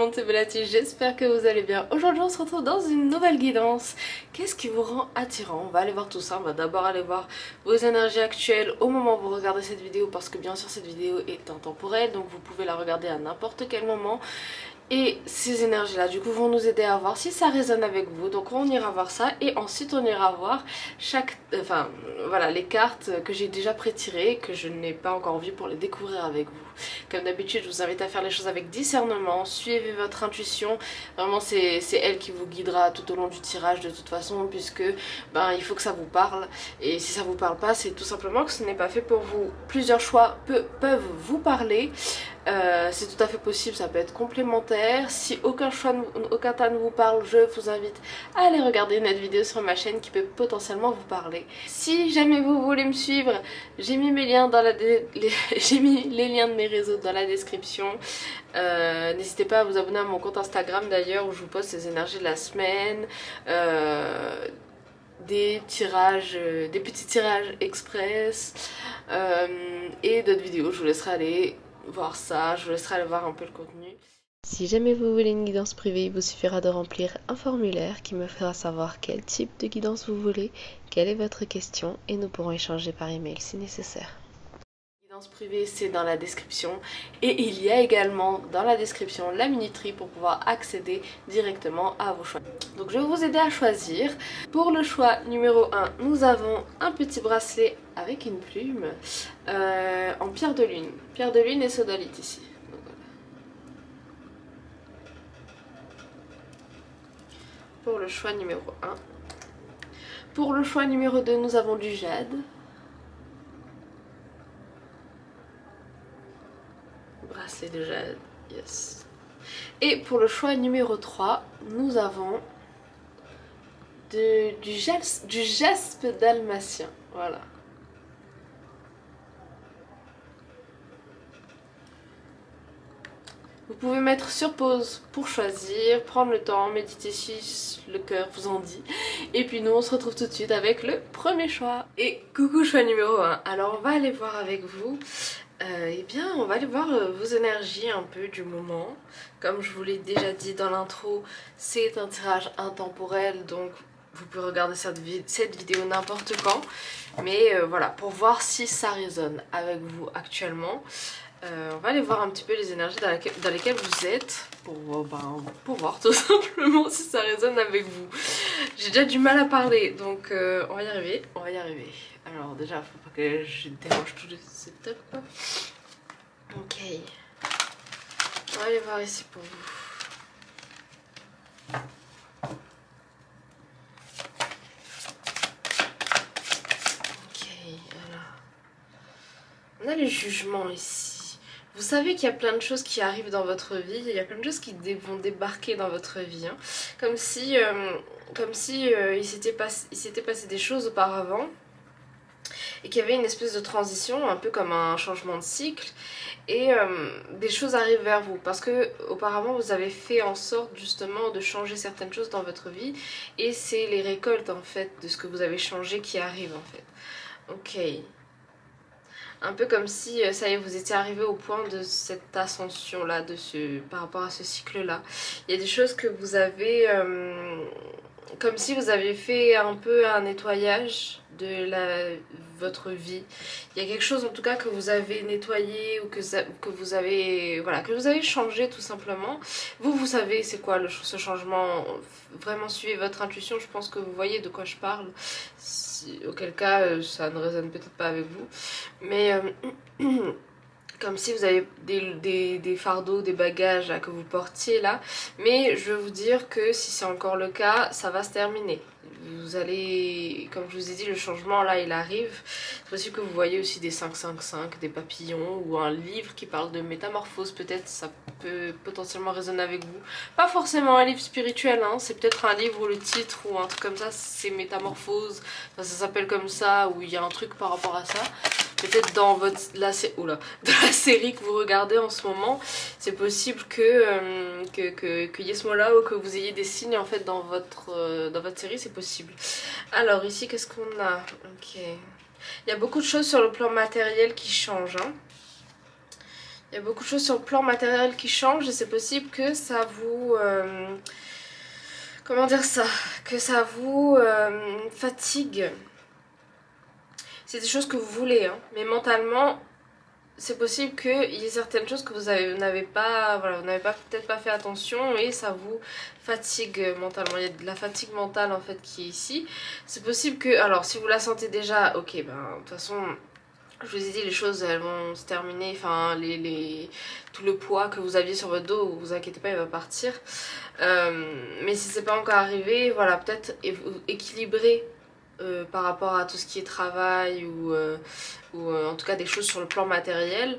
monde, c'est Bellati, j'espère que vous allez bien. Aujourd'hui on se retrouve dans une nouvelle guidance. Qu'est-ce qui vous rend attirant? On va aller voir tout ça, on va d'abord aller voir vos énergies actuelles au moment où vous regardez cette vidéo, parce que bien sûr cette vidéo est intemporelle, donc vous pouvez la regarder à n'importe quel moment. Et ces énergies là du coup vont nous aider à voir si ça résonne avec vous, donc on ira voir ça et ensuite on ira voir voilà les cartes que j'ai déjà pré-tirées, que je n'ai pas encore vues pour les découvrir avec vous. Comme d'habitude je vous invite à faire les choses avec discernement, suivez votre intuition, vraiment c'est elle qui vous guidera tout au long du tirage de toute façon, puisque il faut que ça vous parle, et si ça vous parle pas c'est tout simplement que ce n'est pas fait pour vous. Plusieurs choix peuvent vous parler. C'est tout à fait possible, ça peut être complémentaire. Si aucun tas ne vous parle, je vous invite à aller regarder une autre vidéo sur ma chaîne qui peut potentiellement vous parler. Si jamais vous voulez me suivre, j'ai mis mes liens dans j'ai mis les liens de mes réseaux dans la description. N'hésitez pas à vous abonner à mon compte Instagram d'ailleurs, où je vous poste les énergies de la semaine, des petits tirages express et d'autres vidéos. Je vous laisserai aller voir ça, je vous laisserai aller voir un peu le contenu. Si jamais vous voulez une guidance privée, il vous suffira de remplir un formulaire qui me fera savoir quel type de guidance vous voulez, quelle est votre question, et nous pourrons échanger par email si nécessaire. La guidance privée c'est dans la description, et il y a également dans la description la minuterie pour pouvoir accéder directement à vos choix. Donc je vais vous aider à choisir. Pour le choix numéro 1, nous avons un petit bracelet avec une plume en pierre de lune. Pierre de lune et sodalite ici. Donc, voilà. Pour le choix numéro 1. Pour le choix numéro 2, nous avons du jade. Bracelet de jade, yes. Et pour le choix numéro 3, nous avons du jaspe dalmatien, voilà. Vous pouvez mettre sur pause pour choisir, prendre le temps, méditer si le cœur vous en dit. Et puis nous on se retrouve tout de suite avec le premier choix. Et coucou choix numéro 1, alors on va aller voir avec vous. Eh bien on va aller voir vos énergies un peu du moment. Comme je vous l'ai déjà dit dans l'intro, c'est un tirage intemporel, donc vous pouvez regarder cette vidéo n'importe quand. Mais voilà, pour voir si ça résonne avec vous actuellement. On va aller voir un petit peu les énergies dans lesquelles vous êtes pour voir tout simplement si ça résonne avec vous. J'ai déjà du mal à parler, donc on va y arriver, Alors déjà, faut pas que je dérange tout le setup quoi. Ok, on va aller voir ici pour vous. Ok, alors on a le jugement ici. Vous savez qu'il y a plein de choses qui arrivent dans votre vie, il y a plein de choses qui vont débarquer dans votre vie, hein. Comme si il s'était passé des choses auparavant et qu'il y avait une espèce de transition, un peu comme un changement de cycle, et des choses arrivent vers vous parce que auparavant vous avez fait en sorte justement de changer certaines choses dans votre vie, et c'est les récoltes en fait de ce que vous avez changé qui arrivent en fait. Ok. Un peu comme si, ça y est, vous étiez arrivé au point de cette ascension-là, par rapport à ce cycle-là. Il y a des choses que vous avez... comme si vous avez fait un peu un nettoyage de votre vie. Il y a quelque chose en tout cas que vous avez nettoyé, ou que vous avez changé tout simplement. Vous savez c'est quoi ce changement. Vraiment suivez votre intuition, je pense que vous voyez de quoi je parle. Auquel cas ça ne résonne peut-être pas avec vous. Mais comme si vous avez des fardeaux, des bagages là, que vous portiez là. Mais je veux vous dire que si c'est encore le cas, ça va se terminer. Vous allez, comme je vous ai dit, le changement là il arrive. C'est possible que vous voyez aussi des 555, des papillons, ou un livre qui parle de métamorphose, peut-être ça peut potentiellement résonner avec vous. Pas forcément un livre spirituel, hein. C'est peut-être un livre où le titre ou un truc comme ça c'est métamorphose, enfin, ça s'appelle comme ça, ou il y a un truc par rapport à ça. Peut-être dans de la série que vous regardez en ce moment, c'est possible qu'il y ait ce mot-là, ou que vous ayez des signes en fait dans votre série, c'est possible. Alors ici, qu'est-ce qu'on a? Ok. Il y a beaucoup de choses sur le plan matériel qui changent, hein. Il y a beaucoup de choses sur le plan matériel qui changent et c'est possible que ça vous... comment dire ça? Que ça vous fatigue. C'est des choses que vous voulez, hein, mais mentalement, c'est possible qu'il y ait certaines choses que vous n'avez pas, voilà, vous n'avez pas peut-être pas fait attention et ça vous fatigue mentalement. Il y a de la fatigue mentale en fait qui est ici. C'est possible que, alors si vous la sentez déjà, ok, ben de toute façon, je vous ai dit les choses elles vont se terminer, enfin tout le poids que vous aviez sur votre dos, vous inquiétez pas, il va partir. Mais si c'est pas encore arrivé, voilà, peut-être équilibrer. Par rapport à tout ce qui est travail ou en tout cas des choses sur le plan matériel,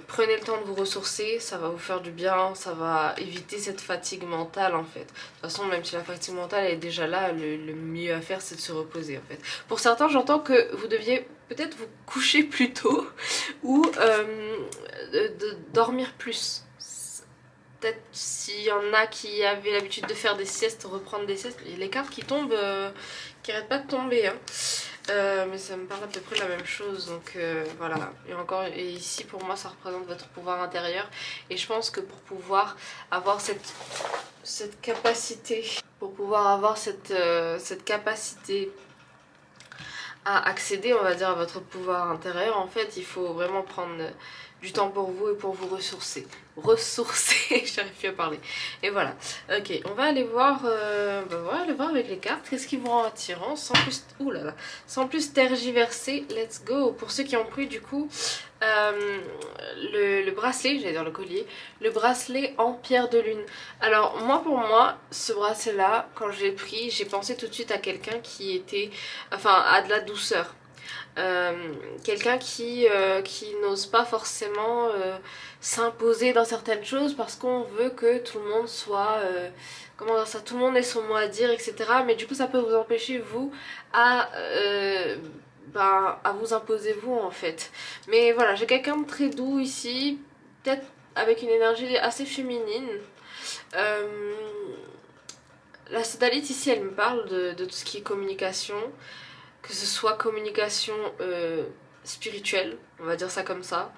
prenez le temps de vous ressourcer, ça va vous faire du bien, ça va éviter cette fatigue mentale en fait. De toute façon, même si la fatigue mentale est déjà là, le mieux à faire c'est de se reposer en fait. Pour certains, j'entends que vous deviez peut-être vous coucher plus tôt ou de dormir plus. Peut-être s'il y en a qui avaient l'habitude de faire des siestes, reprendre des siestes, il y a les cartes qui tombent, qui arrêtent pas de tomber, hein. Mais ça me parle à peu près de la même chose, donc voilà. Et ici pour moi ça représente votre pouvoir intérieur et je pense que pour pouvoir avoir cette capacité, cette capacité à accéder, on va dire, à votre pouvoir intérieur, en fait il faut vraiment prendre du temps pour vous et pour vous ressourcer. J'arrive plus à parler. Et voilà. Ok, on va aller voir, avec les cartes. Qu'est-ce qui vous rend attirant sans plus, sans plus tergiverser. Let's go. Pour ceux qui ont pris du coup le bracelet, j'allais dire le collier, le bracelet en pierre de lune. Alors moi pour moi, ce bracelet là, quand je l'ai pris, j'ai pensé tout de suite à quelqu'un qui était, enfin à de la douceur. Quelqu'un qui n'ose pas forcément s'imposer dans certaines choses parce qu'on veut que tout le monde soit comment dire ça, tout le monde ait son mot à dire, etc. Mais du coup ça peut vous empêcher vous à vous imposer vous en fait. Mais voilà, j'ai quelqu'un de très doux ici, peut-être avec une énergie assez féminine. La sodalite ici elle me parle de tout ce qui est communication, que ce soit communication spirituelle, on va dire ça comme ça,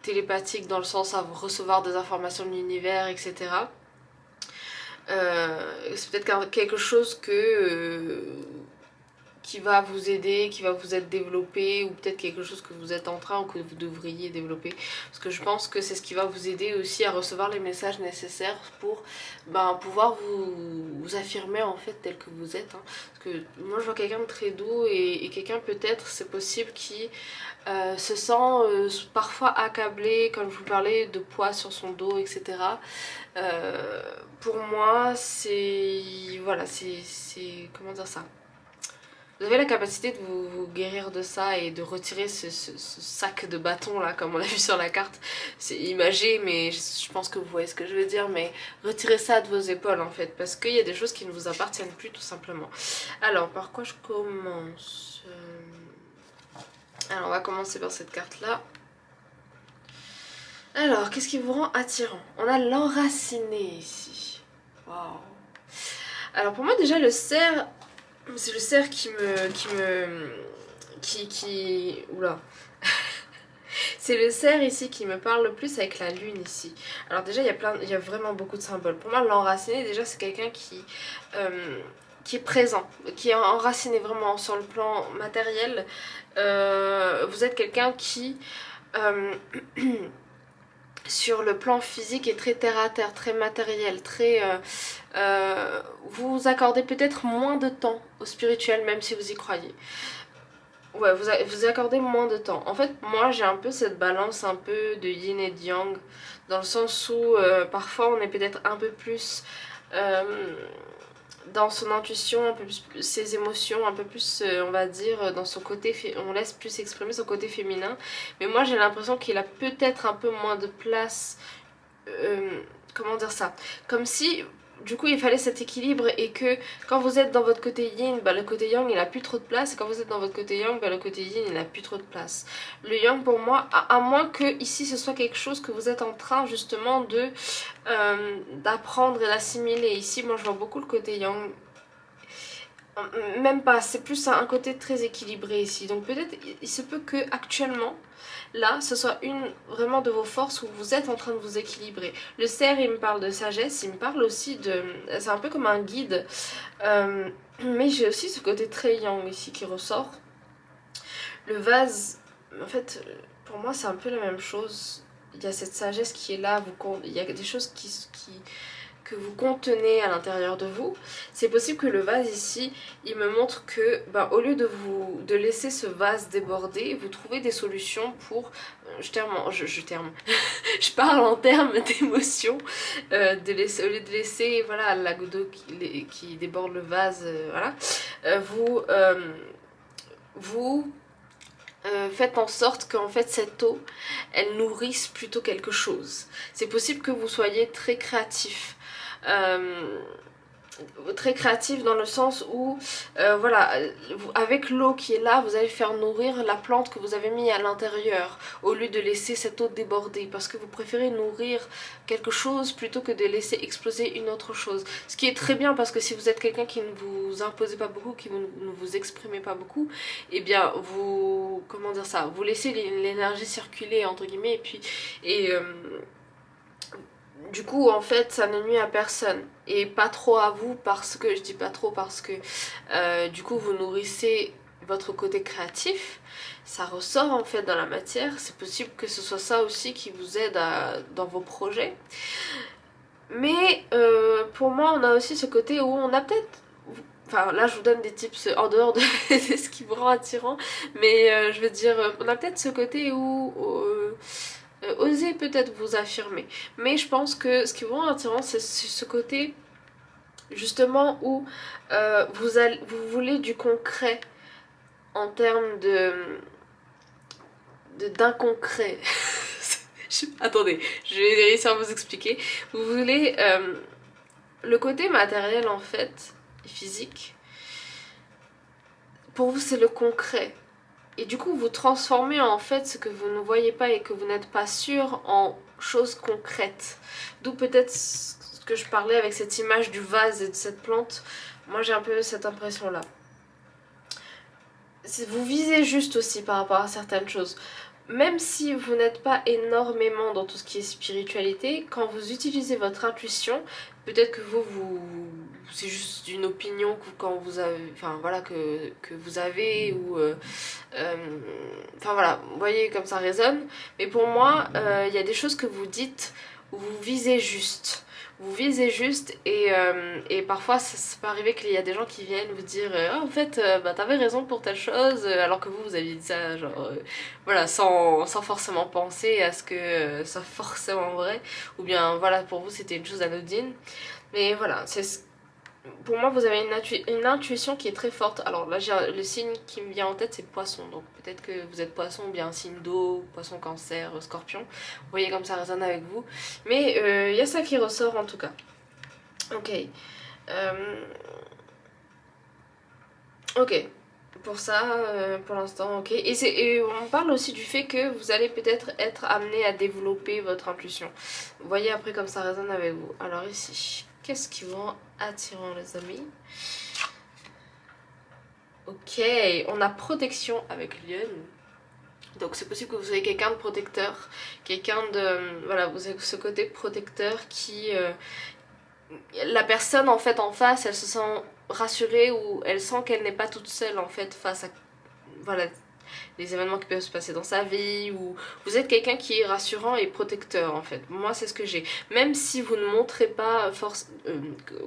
télépathique dans le sens à recevoir des informations de l'univers, etc. C'est peut-être quelque chose qui va vous aider, qui va vous être développé, ou peut-être quelque chose que vous êtes en train ou que vous devriez développer, parce que je pense que c'est ce qui va vous aider aussi à recevoir les messages nécessaires pour pouvoir vous affirmer en fait tel que vous êtes, hein. Parce que moi je vois quelqu'un de très doux et quelqu'un peut-être, c'est possible, qui se sent parfois accablé, comme je vous parlais, de poids sur son dos, etc. Pour moi c'est, voilà, c'est comment dire ça, vous avez la capacité de vous guérir de ça et de retirer ce sac de bâton là, comme on a vu sur la carte. C'est imagé, mais je pense que vous voyez ce que je veux dire. Mais retirez ça de vos épaules en fait, parce qu'il y a des choses qui ne vous appartiennent plus tout simplement. Alors, par quoi je commence? Alors, on va commencer par cette carte là. Alors, qu'est-ce qui vous rend attirant? On a l'enraciné ici. Waouh. Alors, pour moi, déjà, le cerf... C'est le cerf oula. C'est le cerf ici qui me parle le plus avec la lune ici. Alors déjà il y a vraiment beaucoup de symboles. Pour moi l'enraciné déjà c'est quelqu'un qui est présent, qui est enraciné vraiment sur le plan matériel. Vous êtes quelqu'un qui sur le plan physique est très terre à terre, très matériel, très... vous accordez peut-être moins de temps au spirituel même si vous y croyez. Ouais, vous accordez moins de temps. En fait, moi j'ai un peu cette balance un peu de yin et de yang, dans le sens où parfois on est peut-être un peu plus dans son intuition, un peu plus ses émotions, un peu plus on va dire dans son côté, on laisse plus exprimer son côté féminin. Mais moi j'ai l'impression qu'il a peut-être un peu moins de place, comment dire ça, comme si du coup il fallait cet équilibre et que quand vous êtes dans votre côté yin, le côté yang il a plus trop de place, et quand vous êtes dans votre côté yang, le côté yin il a plus trop de place. Le yang pour moi, à moins que ici ce soit quelque chose que vous êtes en train justement de d'apprendre et d'assimiler. Ici moi je vois beaucoup le côté yang. Même pas, c'est plus un côté très équilibré ici. Donc peut-être il se peut que actuellement, là, ce soit une vraiment de vos forces où vous êtes en train de vous équilibrer. Le cerf, il me parle de sagesse, il me parle aussi de... C'est un peu comme un guide. Mais j'ai aussi ce côté très yang ici qui ressort. Le vase, en fait, pour moi, c'est un peu la même chose. Il y a cette sagesse qui est là, il y a des choses que vous contenez à l'intérieur de vous. C'est possible que le vase ici, il me montre que au lieu de laisser ce vase déborder, vous trouvez des solutions pour... je parle en termes d'émotion, au lieu de laisser voilà, la goutte d'eau qui déborde le vase, voilà, vous faites en sorte qu'en fait cette eau, elle nourrisse plutôt quelque chose. C'est possible que vous soyez très créatif. Très créatif dans le sens où voilà, avec l'eau qui est là, vous allez faire nourrir la plante que vous avez mis à l'intérieur au lieu de laisser cette eau déborder, parce que vous préférez nourrir quelque chose plutôt que de laisser exploser une autre chose, ce qui est très bien, parce que si vous êtes quelqu'un qui ne vous imposez pas beaucoup, qui ne vous exprimez pas beaucoup, et bien vous, comment dire ça, vous laissez l'énergie circuler entre guillemets, et du coup en fait ça ne nuit à personne et pas trop à vous, parce que je dis pas trop parce que du coup vous nourrissez votre côté créatif, ça ressort en fait dans la matière. C'est possible que ce soit ça aussi qui vous aide dans vos projets, mais pour moi on a aussi ce côté où on a peut-être, enfin là je vous donne des tips en dehors de ce qui vous rend attirant, mais je veux dire on a peut-être ce côté où osez peut-être vous affirmer, mais je pense que ce qui vous rend attirant c'est ce côté justement où vous voulez du concret en termes d'inconcret. Attendez, je vais réussir à vous expliquer. Vous voulez le côté matériel en fait, physique, pour vous c'est le concret. Et du coup vous transformez en fait ce que vous ne voyez pas et que vous n'êtes pas sûr en choses concrètes. D'où peut-être ce que je parlais avec cette image du vase et de cette plante. Moi j'ai un peu cette impression là. Vous visez juste aussi par rapport à certaines choses. Même si vous n'êtes pas énormément dans tout ce qui est spiritualité, quand vous utilisez votre intuition, peut-être que c'est juste une opinion que quand vous avez, enfin voilà, que vous avez, ou enfin voilà, vous voyez comme ça résonne. Mais pour moi, il y a des choses que vous dites où vous visez juste. Vous visez juste, et parfois ça peut arriver qu'il y a des gens qui viennent vous dire ah, en fait t'avais raison pour telle chose, alors que vous aviez dit ça genre voilà, sans forcément penser à ce que ça soit forcément vrai, ou bien voilà, pour vous c'était une chose anodine. Mais voilà, pour moi vous avez une intuition qui est très forte. Alors là le signe qui me vient en tête c'est poisson, donc peut-être que vous êtes poisson ou bien un signe d'eau, poisson, cancer, scorpion, vous voyez comme ça résonne avec vous. Mais il y a ça qui ressort en tout cas. Ok. Ok. Pour ça, pour l'instant, ok. Et on parle aussi du fait que vous allez peut-être être amené à développer votre intuition. Vous voyez après comme ça résonne avec vous. Alors ici, qu'est-ce qui vous rend attirant les amis? Ok, on a protection avec Lion. Donc c'est possible que vous soyez quelqu'un de protecteur, quelqu'un de... Voilà, vous avez ce côté protecteur qui... la personne en fait en face, elle se sent rassurée, ou elle sent qu'elle n'est pas toute seule en fait face à... Voilà, les événements qui peuvent se passer dans sa vie, ou vous êtes quelqu'un qui est rassurant et protecteur en fait. Moi c'est ce que j'ai. Même si vous ne montrez pas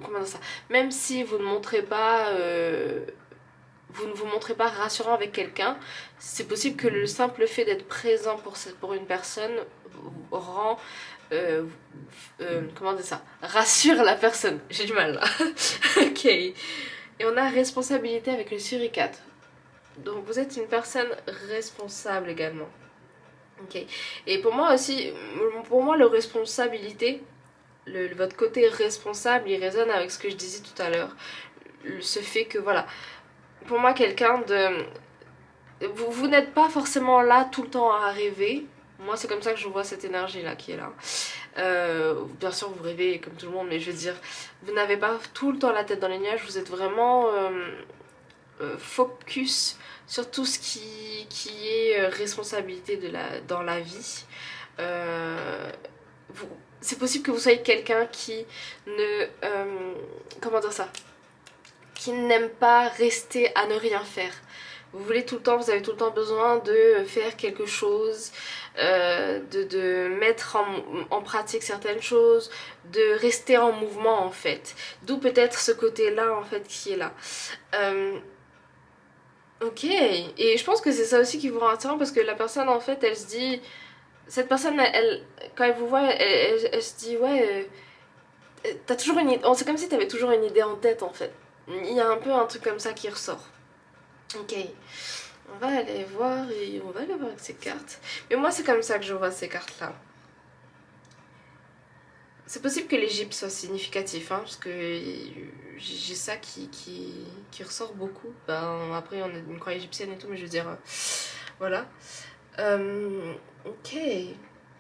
comment dire ça, même si vous ne montrez pas vous ne vous montrez pas rassurant avec quelqu'un, c'est possible que le simple fait d'être présent pour une personne rend comment dire ça, rassure la personne. J'ai du mal là. Ok. Et on a responsabilité avec le suricate. Donc vous êtes une personne responsable également. Ok. Et pour moi aussi, le responsabilité, votre côté responsable, il résonne avec ce que je disais tout à l'heure. Ce fait que voilà, pour moi quelqu'un de... Vous n'êtes pas forcément là tout le temps à rêver. Moi c'est comme ça que je vois cette énergie là qui est là. Bien sûr vous rêvez comme tout le monde, mais je veux dire, vous n'avez pas tout le temps la tête dans les nuages, vous êtes vraiment focus sur tout ce qui est responsabilité dans la vie. C'est possible que vous soyez quelqu'un qui ne... comment dire ça, qui n'aime pas rester à ne rien faire. Vous voulez tout le temps, vous avez tout le temps besoin de faire quelque chose, de mettre en pratique certaines choses, de rester en mouvement en fait. D'où peut-être ce côté-là en fait qui est là. Ok, et je pense que c'est ça aussi qui vous rend attirant parce que la personne en fait elle se dit... Cette personne, quand elle vous voit, elle se dit ouais, t'as toujours une idée. C'est comme si t'avais toujours une idée en tête en fait. Il y a un peu un truc comme ça qui ressort. Ok, on va aller voir et on va aller voir avec ces cartes. Mais moi c'est comme ça que je vois ces cartes là. C'est possible que l'Égypte soit significatif, hein, parce que j'ai ça qui ressort beaucoup. Ben, après on a une croix égyptienne et tout, mais je veux dire, voilà. Ok.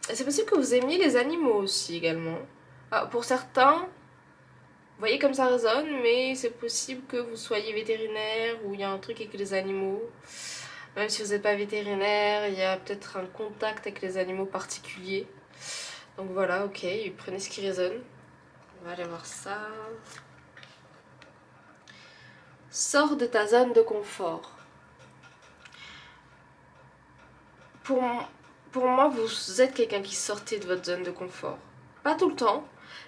C'est possible que vous aimiez les animaux aussi également. Ah, pour certains, vous voyez comme ça résonne, mais c'est possible que vous soyez vétérinaire ou il y a un truc avec les animaux. Même si vous n'êtes pas vétérinaire, il y a peut-être un contact avec les animaux particulier. Donc voilà, ok, prenez ce qui résonne. On va aller voir ça. Sors de ta zone de confort. Pour moi, vous êtes quelqu'un qui sortait de votre zone de confort. Pas tout le temps,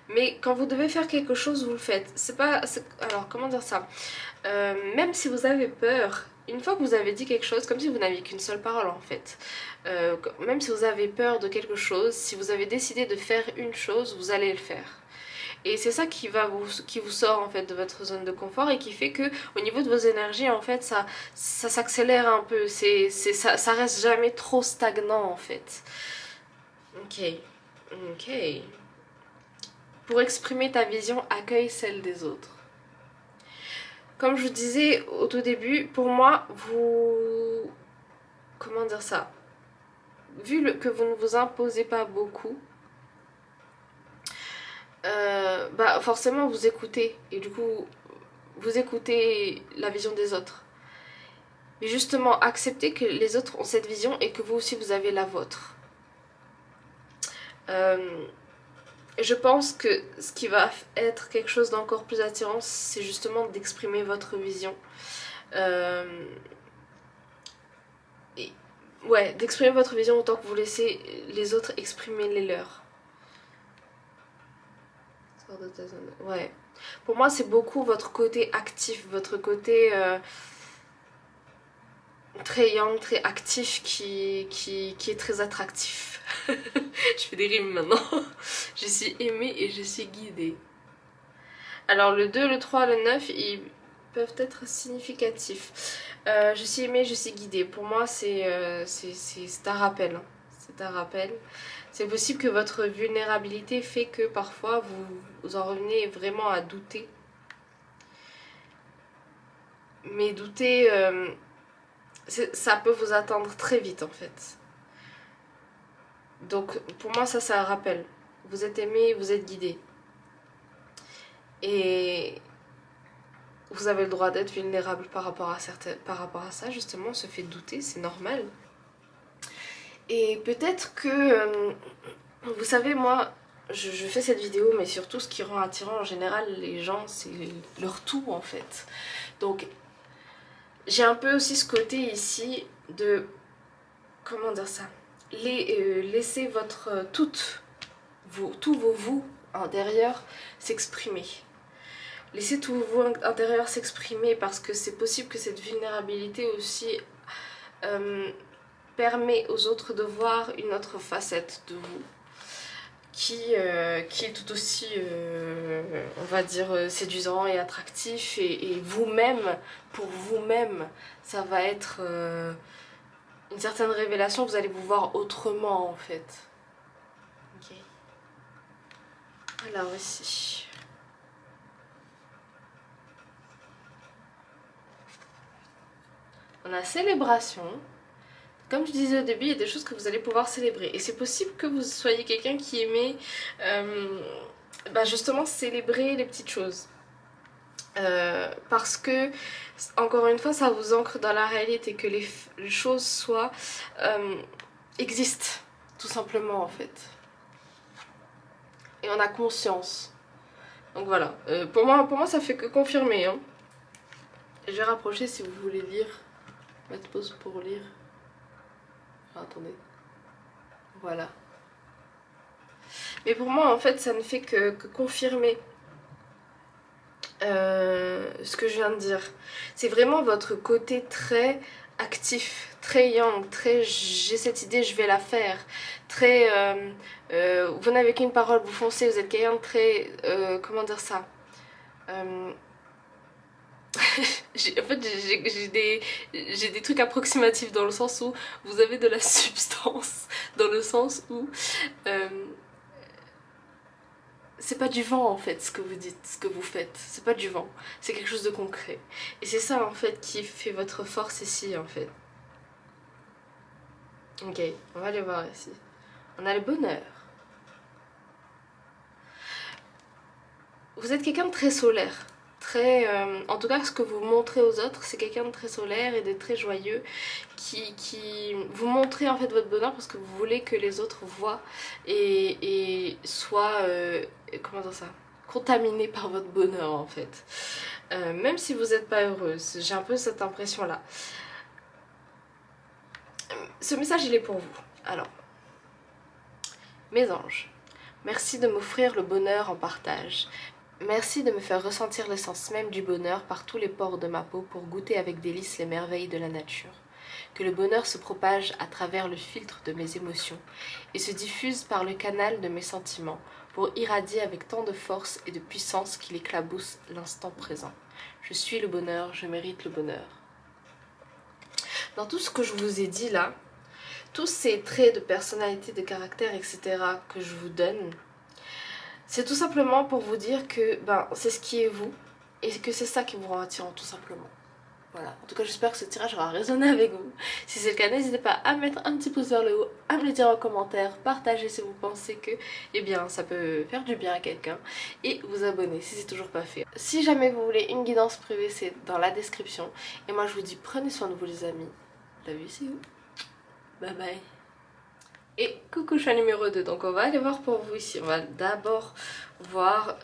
mais quand vous devez faire quelque chose, vous le faites. C'est pas... Alors, comment dire ça, même si vous avez peur, une fois que vous avez dit quelque chose, comme si vous n'aviez qu'une seule parole en fait. Même si vous avez peur de quelque chose, si vous avez décidé de faire une chose, vous allez le faire. Et c'est ça qui vous sort en fait de votre zone de confort et qui fait que au niveau de vos énergies en fait ça s'accélère un peu, ça reste jamais trop stagnant en fait. Ok, ok. Pour exprimer ta vision, accueille celle des autres. Comme je vous disais au tout début, pour moi comment dire ça, vu que vous ne vous imposez pas beaucoup, bah forcément vous écoutez et du coup vous écoutez la vision des autres, mais justement acceptez que les autres ont cette vision et que vous aussi vous avez la vôtre. Je pense que ce qui va être quelque chose d'encore plus attirant, c'est justement d'exprimer votre vision, et ouais, d'exprimer votre vision autant que vous laissez les autres exprimer les leurs. Ouais. Pour moi, c'est beaucoup votre côté actif, votre côté très young, très actif qui est très attractif. Je fais des rimes maintenant. Je suis aimée et je suis guidée. Alors le 2, le 3, le 9, ils peuvent être significatifs. Je suis aimée, je suis guidée. Pour moi, c'est un rappel. C'est un rappel. C'est possible que votre vulnérabilité fait que parfois vous en revenez vraiment à douter. Mais douter, ça peut vous attendre très vite en fait. Donc pour moi ça c'est un rappel. Vous êtes aimé, vous êtes guidé. Et vous avez le droit d'être vulnérable par rapport à ça, justement, on se fait douter, c'est normal. Et peut-être que, vous savez, moi, je fais cette vidéo, mais surtout ce qui rend attirant en général les gens, c'est leur tout en fait. Donc, j'ai un peu aussi ce côté ici de, comment dire ça, laisser tous vos vous intérieurs s'exprimer. Laissez tout vous intérieur s'exprimer parce que c'est possible que cette vulnérabilité aussi permet aux autres de voir une autre facette de vous qui est tout aussi, on va dire, séduisant et attractif, et vous-même, pour vous-même, ça va être une certaine révélation, vous allez vous voir autrement en fait. Ok. Alors ici... On a célébration. Comme je disais au début, il y a des choses que vous allez pouvoir célébrer. Et c'est possible que vous soyez quelqu'un qui aimait justement célébrer les petites choses. Parce que, encore une fois, ça vous ancre dans la réalité, que les choses existent, tout simplement en fait. Et on a conscience. Donc voilà, pour moi ça fait que confirmer. Hein. Je vais rapprocher si vous voulez lire. Mettre pause pour lire. Enfin, attendez. Voilà. Mais pour moi en fait ça ne fait que confirmer ce que je viens de dire. C'est vraiment votre côté très actif, très young, très j'ai cette idée, je vais la faire. Très vous n'avez qu'une parole, vous foncez, vous êtes quelqu'un de très comment dire ça. En fait j'ai des trucs approximatifs dans le sens où vous avez de la substance, dans le sens où c'est pas du vent en fait ce que vous dites, ce que vous faites, c'est pas du vent, c'est quelque chose de concret. Et c'est ça en fait qui fait votre force ici en fait. Ok, on va aller voir ici. On a le bonheur. Vous êtes quelqu'un de très solaire. Très, en tout cas ce que vous montrez aux autres, c'est quelqu'un de très solaire et de très joyeux qui vous montrez en fait votre bonheur parce que vous voulez que les autres voient et soient comment dire ça, contaminés par votre bonheur en fait, même si vous n'êtes pas heureuse. J'ai un peu cette impression là. Ce message il est pour vous. Alors, mes anges, merci de m'offrir le bonheur en partage. Merci de me faire ressentir l'essence même du bonheur par tous les pores de ma peau pour goûter avec délice les merveilles de la nature. Que le bonheur se propage à travers le filtre de mes émotions et se diffuse par le canal de mes sentiments pour irradier avec tant de force et de puissance qu'il éclabousse l'instant présent. Je suis le bonheur, je mérite le bonheur. Dans tout ce que je vous ai dit là, tous ces traits de personnalité, de caractère, etc. que je vous donne, c'est tout simplement pour vous dire que c'est ce qui est vous et que c'est ça qui vous rend attirant tout simplement. Voilà, en tout cas j'espère que ce tirage aura résonné avec vous. Si c'est le cas, n'hésitez pas à mettre un petit pouce vers le haut, à me le dire en commentaire, partagez si vous pensez que ça peut faire du bien à quelqu'un et vous abonner si c'est toujours pas fait. Si jamais vous voulez une guidance privée, c'est dans la description. Et moi je vous dis prenez soin de vous les amis. La vie c'est vous. Bye bye. Et coucou choix numéro 2, donc on va aller voir pour vous ici. On va d'abord voir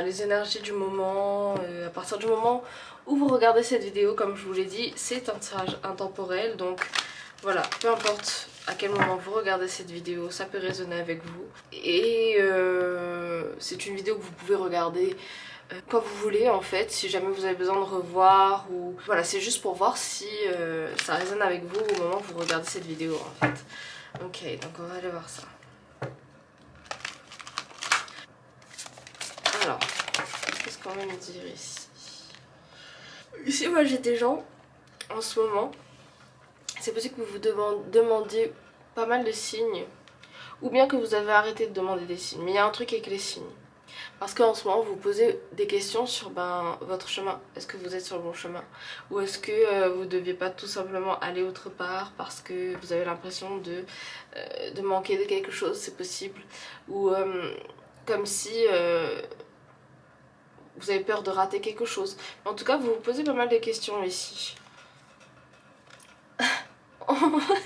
les énergies du moment, à partir du moment où vous regardez cette vidéo. Comme je vous l'ai dit, c'est un tirage intemporel, donc voilà, peu importe à quel moment vous regardez cette vidéo, ça peut résonner avec vous. Et c'est une vidéo que vous pouvez regarder quand vous voulez en fait, si jamais vous avez besoin de revoir ou... Voilà, c'est juste pour voir si ça résonne avec vous au moment où vous regardez cette vidéo en fait. Ok, donc on va aller voir ça. Alors, qu'est-ce qu'on va me dire ici? Ici, moi j'ai des gens, en ce moment, c'est possible que vous vous demandiez pas mal de signes, ou bien que vous avez arrêté de demander des signes, mais il y a un truc avec les signes. Parce qu'en ce moment, vous vous posez des questions sur votre chemin. Est-ce que vous êtes sur le bon chemin? Ou est-ce que vous ne deviez pas tout simplement aller autre part parce que vous avez l'impression de manquer de quelque chose, c'est possible. Ou comme si vous avez peur de rater quelque chose. En tout cas, vous vous posez pas mal de questions ici.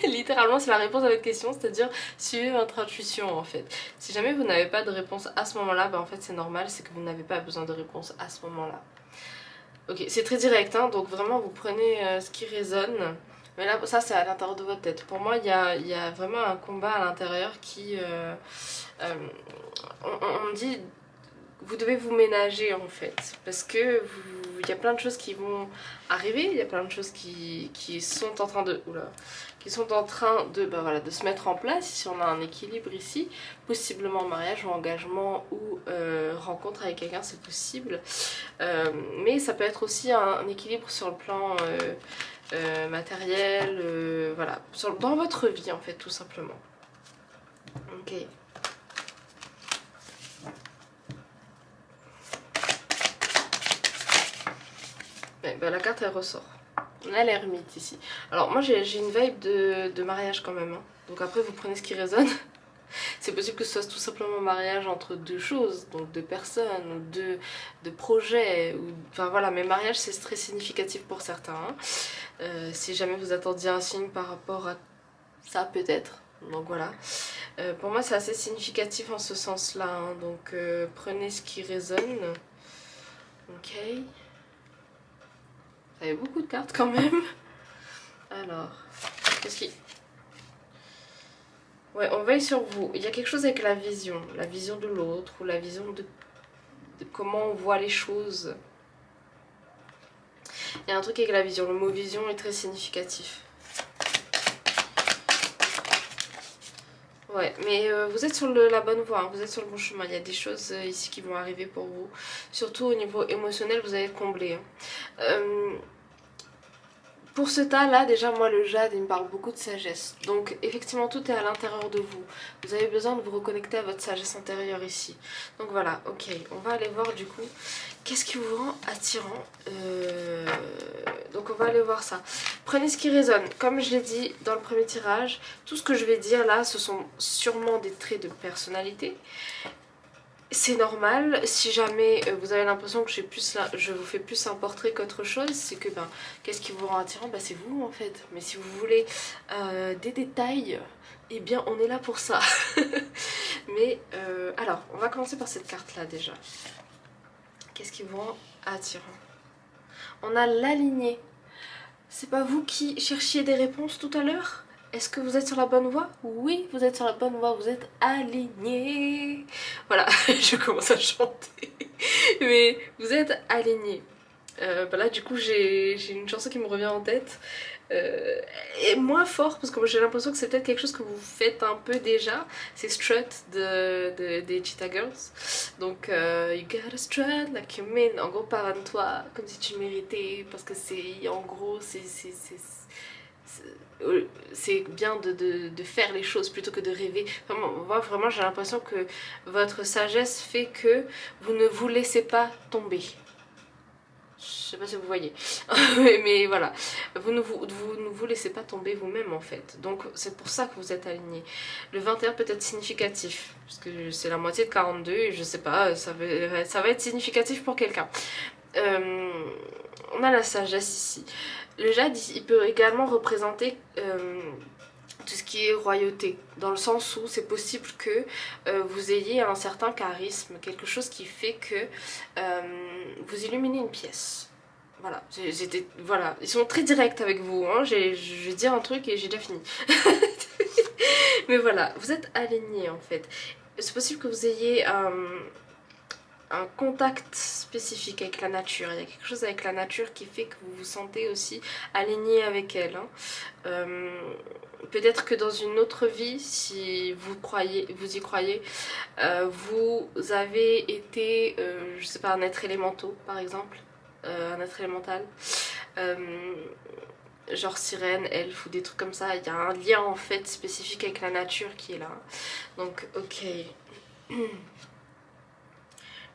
Littéralement c'est la réponse à votre question, c'est-à-dire suivez votre intuition en fait. Si jamais vous n'avez pas de réponse à ce moment là, en fait c'est normal, c'est que vous n'avez pas besoin de réponse à ce moment là. Ok, c'est très direct hein, donc vraiment vous prenez ce qui résonne. Mais là ça c'est à l'intérieur de votre tête. Pour moi il y a vraiment un combat à l'intérieur qui on dit vous devez vous ménager en fait, parce que il y a plein de choses qui vont arriver, il y a plein de choses qui sont en train de de se mettre en place. Si on a un équilibre ici, possiblement mariage ou engagement ou rencontre avec quelqu'un, c'est possible, mais ça peut être aussi un équilibre sur le plan matériel, voilà, dans votre vie en fait tout simplement. Ok. La carte elle ressort. On a l'ermite ici. Alors moi j'ai une vibe de mariage quand même hein. Donc après vous prenez ce qui résonne. C'est possible que ce soit tout simplement un mariage entre deux choses, donc deux personnes, ou deux projets, ou... enfin voilà, mais mariage c'est très significatif pour certains. Hein. Si jamais vous attendiez un signe par rapport à ça peut-être, donc voilà. Pour moi c'est assez significatif en ce sens-là, hein. Donc prenez ce qui résonne. Ok. Ça fait beaucoup de cartes quand même. Alors, qu'est-ce qui... Ouais, on veille sur vous. Il y a quelque chose avec la vision de l'autre, ou la vision de comment on voit les choses. Il y a un truc avec la vision, le mot vision est très significatif. Ouais, mais vous êtes sur la bonne voie, hein, vous êtes sur le bon chemin. Il y a des choses ici qui vont arriver pour vous. Surtout au niveau émotionnel, vous allez être comblé. Hein. Pour ce tas-là, déjà, moi, le jade, il me parle beaucoup de sagesse. Donc, effectivement, tout est à l'intérieur de vous. Vous avez besoin de vous reconnecter à votre sagesse intérieure ici. Donc, voilà, ok. On va aller voir, du coup, qu'est-ce qui vous rend attirant. Donc, on va aller voir ça. Prenez ce qui résonne. Comme je l'ai dit dans le premier tirage, tout ce que je vais dire là, ce sont sûrement des traits de personnalité. C'est normal, si jamais vous avez l'impression que je vous fais plus un portrait qu'autre chose, c'est que ben, qu'est-ce qui vous rend attirant? Ben, c'est vous en fait. Mais si vous voulez des détails, eh bien on est là pour ça. Mais alors, on va commencer par cette carte là déjà. Qu'est-ce qui vous rend attirant? On a l'aligné. C'est pas vous qui cherchiez des réponses tout à l'heure? Est-ce que vous êtes sur la bonne voie? Oui, vous êtes sur la bonne voie, vous êtes aligné. Voilà, je commence à chanter. Mais vous êtes aligné. Bah là, du coup, j'ai une chanson qui me revient en tête. Et moins fort, parce que j'ai l'impression que c'est peut-être quelque chose que vous faites un peu déjà. C'est Strut des Cheetah Girls. Donc, you gotta strut like you mean. En gros, parle-toi comme si tu le méritais. Parce que c'est, en gros, c'est bien de faire les choses plutôt que de rêver. Moi vraiment j'ai l'impression que votre sagesse fait que vous ne vous laissez pas tomber. Je sais pas si vous voyez. mais voilà, vous ne vous laissez pas tomber vous-même en fait. Donc c'est pour ça que vous êtes aligné. Le 21 peut être significatif, parce que c'est la moitié de 42 et je sais pas, ça va être significatif pour quelqu'un. On a la sagesse ici. Le jade, il peut également représenter tout ce qui est royauté, dans le sens où c'est possible que vous ayez un certain charisme, quelque chose qui fait que vous illuminez une pièce. Voilà, voilà, ils sont très directs avec vous, hein. Je vais dire un truc et j'ai déjà fini. Mais voilà, vous êtes alignés en fait. C'est possible que vous ayez un contact spécifique avec la nature. Il y a quelque chose avec la nature qui fait que vous vous sentez aussi aligné avec elle. Hein. Peut-être que dans une autre vie, si vous y croyez, vous avez été, je sais pas, un être élémental par exemple, un être élémental. Genre sirène, elfe ou des trucs comme ça. Il y a un lien en fait spécifique avec la nature qui est là. Donc ok.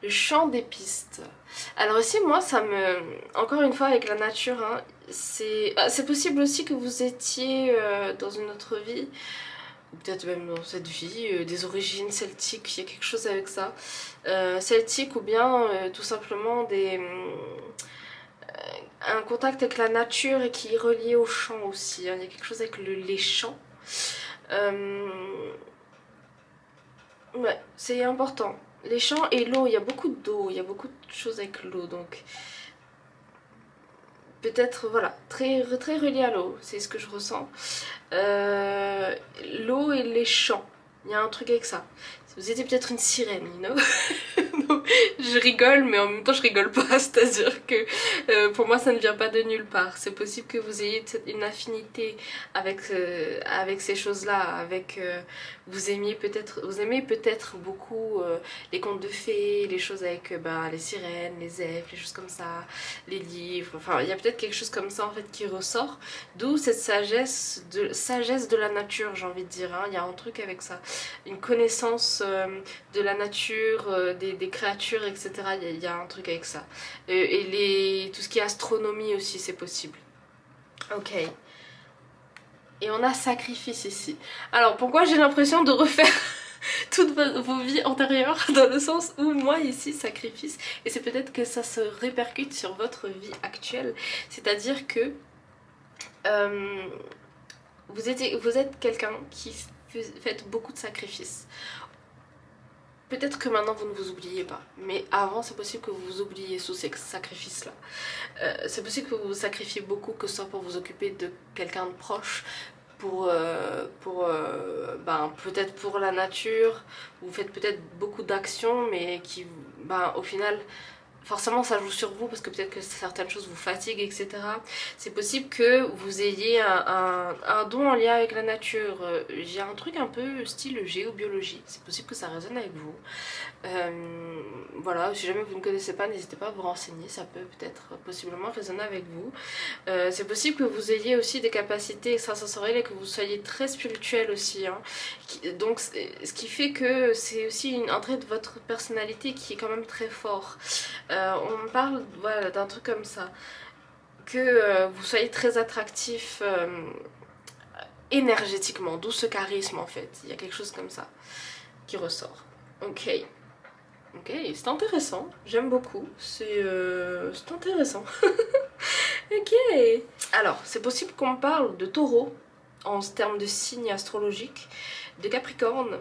Le chant des pistes. Alors ici moi ça me... Encore une fois avec la nature, hein, c'est possible aussi que vous étiez dans une autre vie, peut-être même dans cette vie, des origines celtiques, il y a quelque chose avec ça. Celtique ou bien tout simplement un contact avec la nature et qui est relié au chant aussi. Hein. Il y a quelque chose avec les chants. Ouais, c'est important. Les champs et l'eau, il y a beaucoup d'eau, il y a beaucoup de choses avec l'eau, donc peut-être, voilà, très relié à l'eau, c'est ce que je ressens. L'eau et les champs, il y a un truc avec ça. Vous étiez peut-être une sirène, you know. Je rigole, mais en même temps je rigole pas, c'est-à-dire que pour moi ça ne vient pas de nulle part. C'est possible que vous ayez une affinité avec ces choses-là, vous aimez peut-être beaucoup les contes de fées, les choses avec les sirènes, les elfes, les choses comme ça, les livres, enfin il y a peut-être quelque chose comme ça en fait qui ressort, d'où cette sagesse de la nature, j'ai envie de dire, hein. Il y a un truc avec ça, une connaissance de la nature, des créatures, etc. Il y a un truc avec ça. Et tout ce qui est astronomie aussi, c'est possible. Ok. Et on a sacrifice ici. Alors pourquoi j'ai l'impression de refaire toutes vos vies antérieures, dans le sens où moi ici sacrifice, et c'est peut-être que ça se répercute sur votre vie actuelle, c'est-à-dire que vous êtes quelqu'un qui fait beaucoup de sacrifices. Peut-être que maintenant vous ne vous oubliez pas, mais avant c'est possible que vous vous oubliez sous ces sacrifices là. C'est possible que vous vous sacrifiez beaucoup, que ce soit pour vous occuper de quelqu'un de proche, peut-être pour la nature, vous faites peut-être beaucoup d'actions mais qui au final forcément ça joue sur vous parce que peut-être que certaines choses vous fatiguent, etc. C'est possible que vous ayez un don en lien avec la nature. J'ai un truc un peu style géobiologie, c'est possible que ça résonne avec vous. Voilà, si jamais vous ne connaissez pas, n'hésitez pas à vous renseigner, ça peut peut-être possiblement résonner avec vous. C'est possible que vous ayez aussi des capacités extrasensorielles et que vous soyez très spirituel aussi, hein. Donc ce qui fait que c'est aussi un trait de votre personnalité qui est quand même très fort. On me parle voilà, d'un truc comme ça, que vous soyez très attractif énergétiquement, d'où ce charisme en fait, il y a quelque chose comme ça qui ressort. Ok, c'est intéressant, j'aime beaucoup, c'est intéressant. Ok, alors c'est possible qu'on me parle de taureau en termes de signes astrologiques, de capricorne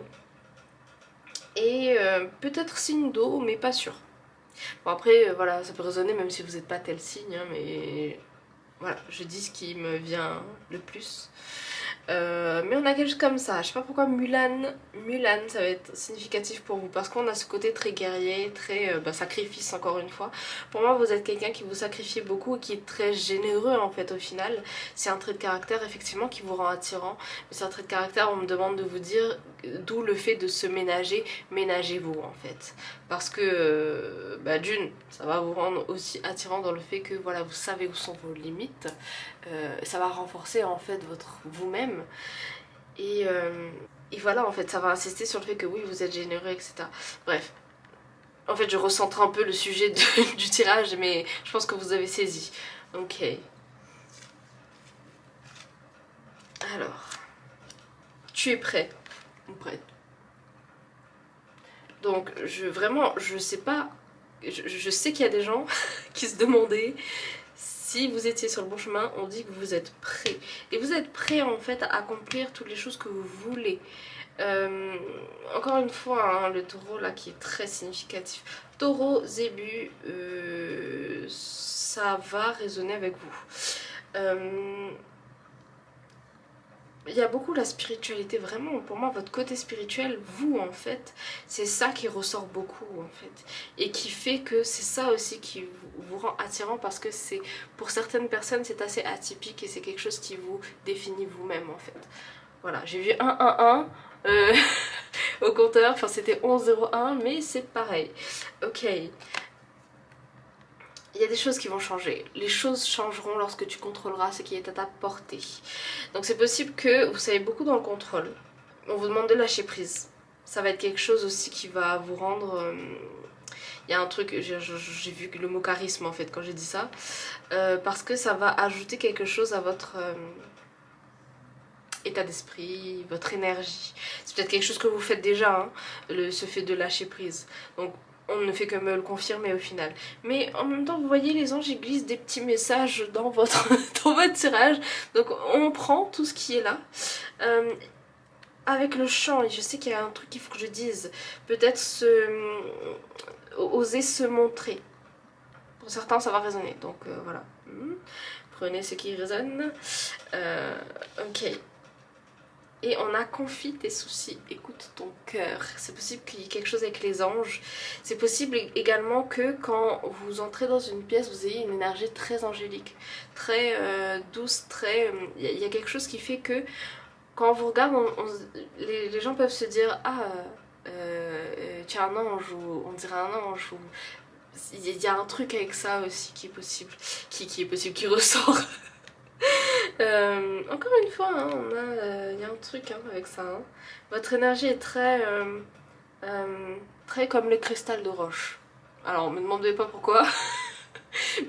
et peut-être signe d'eau mais pas sûr. Bon après voilà, ça peut résonner même si vous n'êtes pas tel signe, hein, mais voilà, je dis ce qui me vient le plus. Mais on a quelque chose comme ça, je sais pas pourquoi Mulan ça va être significatif pour vous parce qu'on a ce côté très guerrier, très sacrifice encore une fois. Pour moi vous êtes quelqu'un qui vous sacrifie beaucoup et qui est très généreux en fait au final. C'est un trait de caractère effectivement qui vous rend attirant, mais c'est un trait de caractère, on me demande de vous dire d'où le fait de se ménager, ménagez-vous en fait. Parce que d'une, ça va vous rendre aussi attirant dans le fait que voilà, vous savez où sont vos limites, ça va renforcer en fait votre vous-même et voilà en fait ça va insister sur le fait que oui vous êtes généreux, etc. Bref, en fait je recentre un peu le sujet du tirage mais je pense que vous avez saisi. Ok, alors tu es prêt ou prête? Donc je sais pas, je sais qu'il y a des gens qui se demandaient si vous étiez sur le bon chemin. On dit que vous êtes prêt. Et vous êtes prêt en fait à accomplir toutes les choses que vous voulez. Encore une fois, hein, le taureau là qui est très significatif. Taureau, Zébu, ça va résonner avec vous. Il y a beaucoup la spiritualité, vraiment pour moi votre côté spirituel, vous en fait, c'est ça qui ressort beaucoup en fait, et qui fait que c'est ça aussi qui vous rend attirant parce que c'est pour certaines personnes c'est assez atypique et c'est quelque chose qui vous définit vous-même en fait. Voilà, j'ai vu 111 au compteur, enfin c'était 1101 mais c'est pareil. Ok. Il y a des choses qui vont changer. Les choses changeront lorsque tu contrôleras ce qui est à ta portée. Donc c'est possible que vous soyez beaucoup dans le contrôle. On vous demande de lâcher prise. Ça va être quelque chose aussi qui va vous rendre... Il y a un truc, j'ai vu le mot charisme en fait quand j'ai dit ça. Parce que ça va ajouter quelque chose à votre... état d'esprit, votre énergie. C'est peut-être quelque chose que vous faites déjà, hein, ce fait de lâcher prise. Donc on ne fait que me le confirmer au final. Mais en même temps, vous voyez, les anges ils glissent des petits messages dans votre, dans votre tirage. Donc on prend tout ce qui est là. Avec le chant, et je sais qu'il y a un truc qu'il faut que je dise. Peut-être oser se montrer. Pour certains, ça va résonner. Donc voilà. Prenez ce qui résonne. Ok. Et on a confie tes soucis, écoute ton cœur. C'est possible qu'il y ait quelque chose avec les anges. C'est possible également que quand vous entrez dans une pièce, vous ayez une énergie très angélique, très douce, très... Il y a quelque chose qui fait que quand on vous regarde, les gens peuvent se dire « Ah, tu es un ange » ou « On dirait un ange » ou... Il y a un truc avec ça aussi qui est possible, qui ressort. Encore une fois, hein, il y a un truc avec ça. Hein. Votre énergie est très comme le cristal de roche. Alors, me demandez pas pourquoi.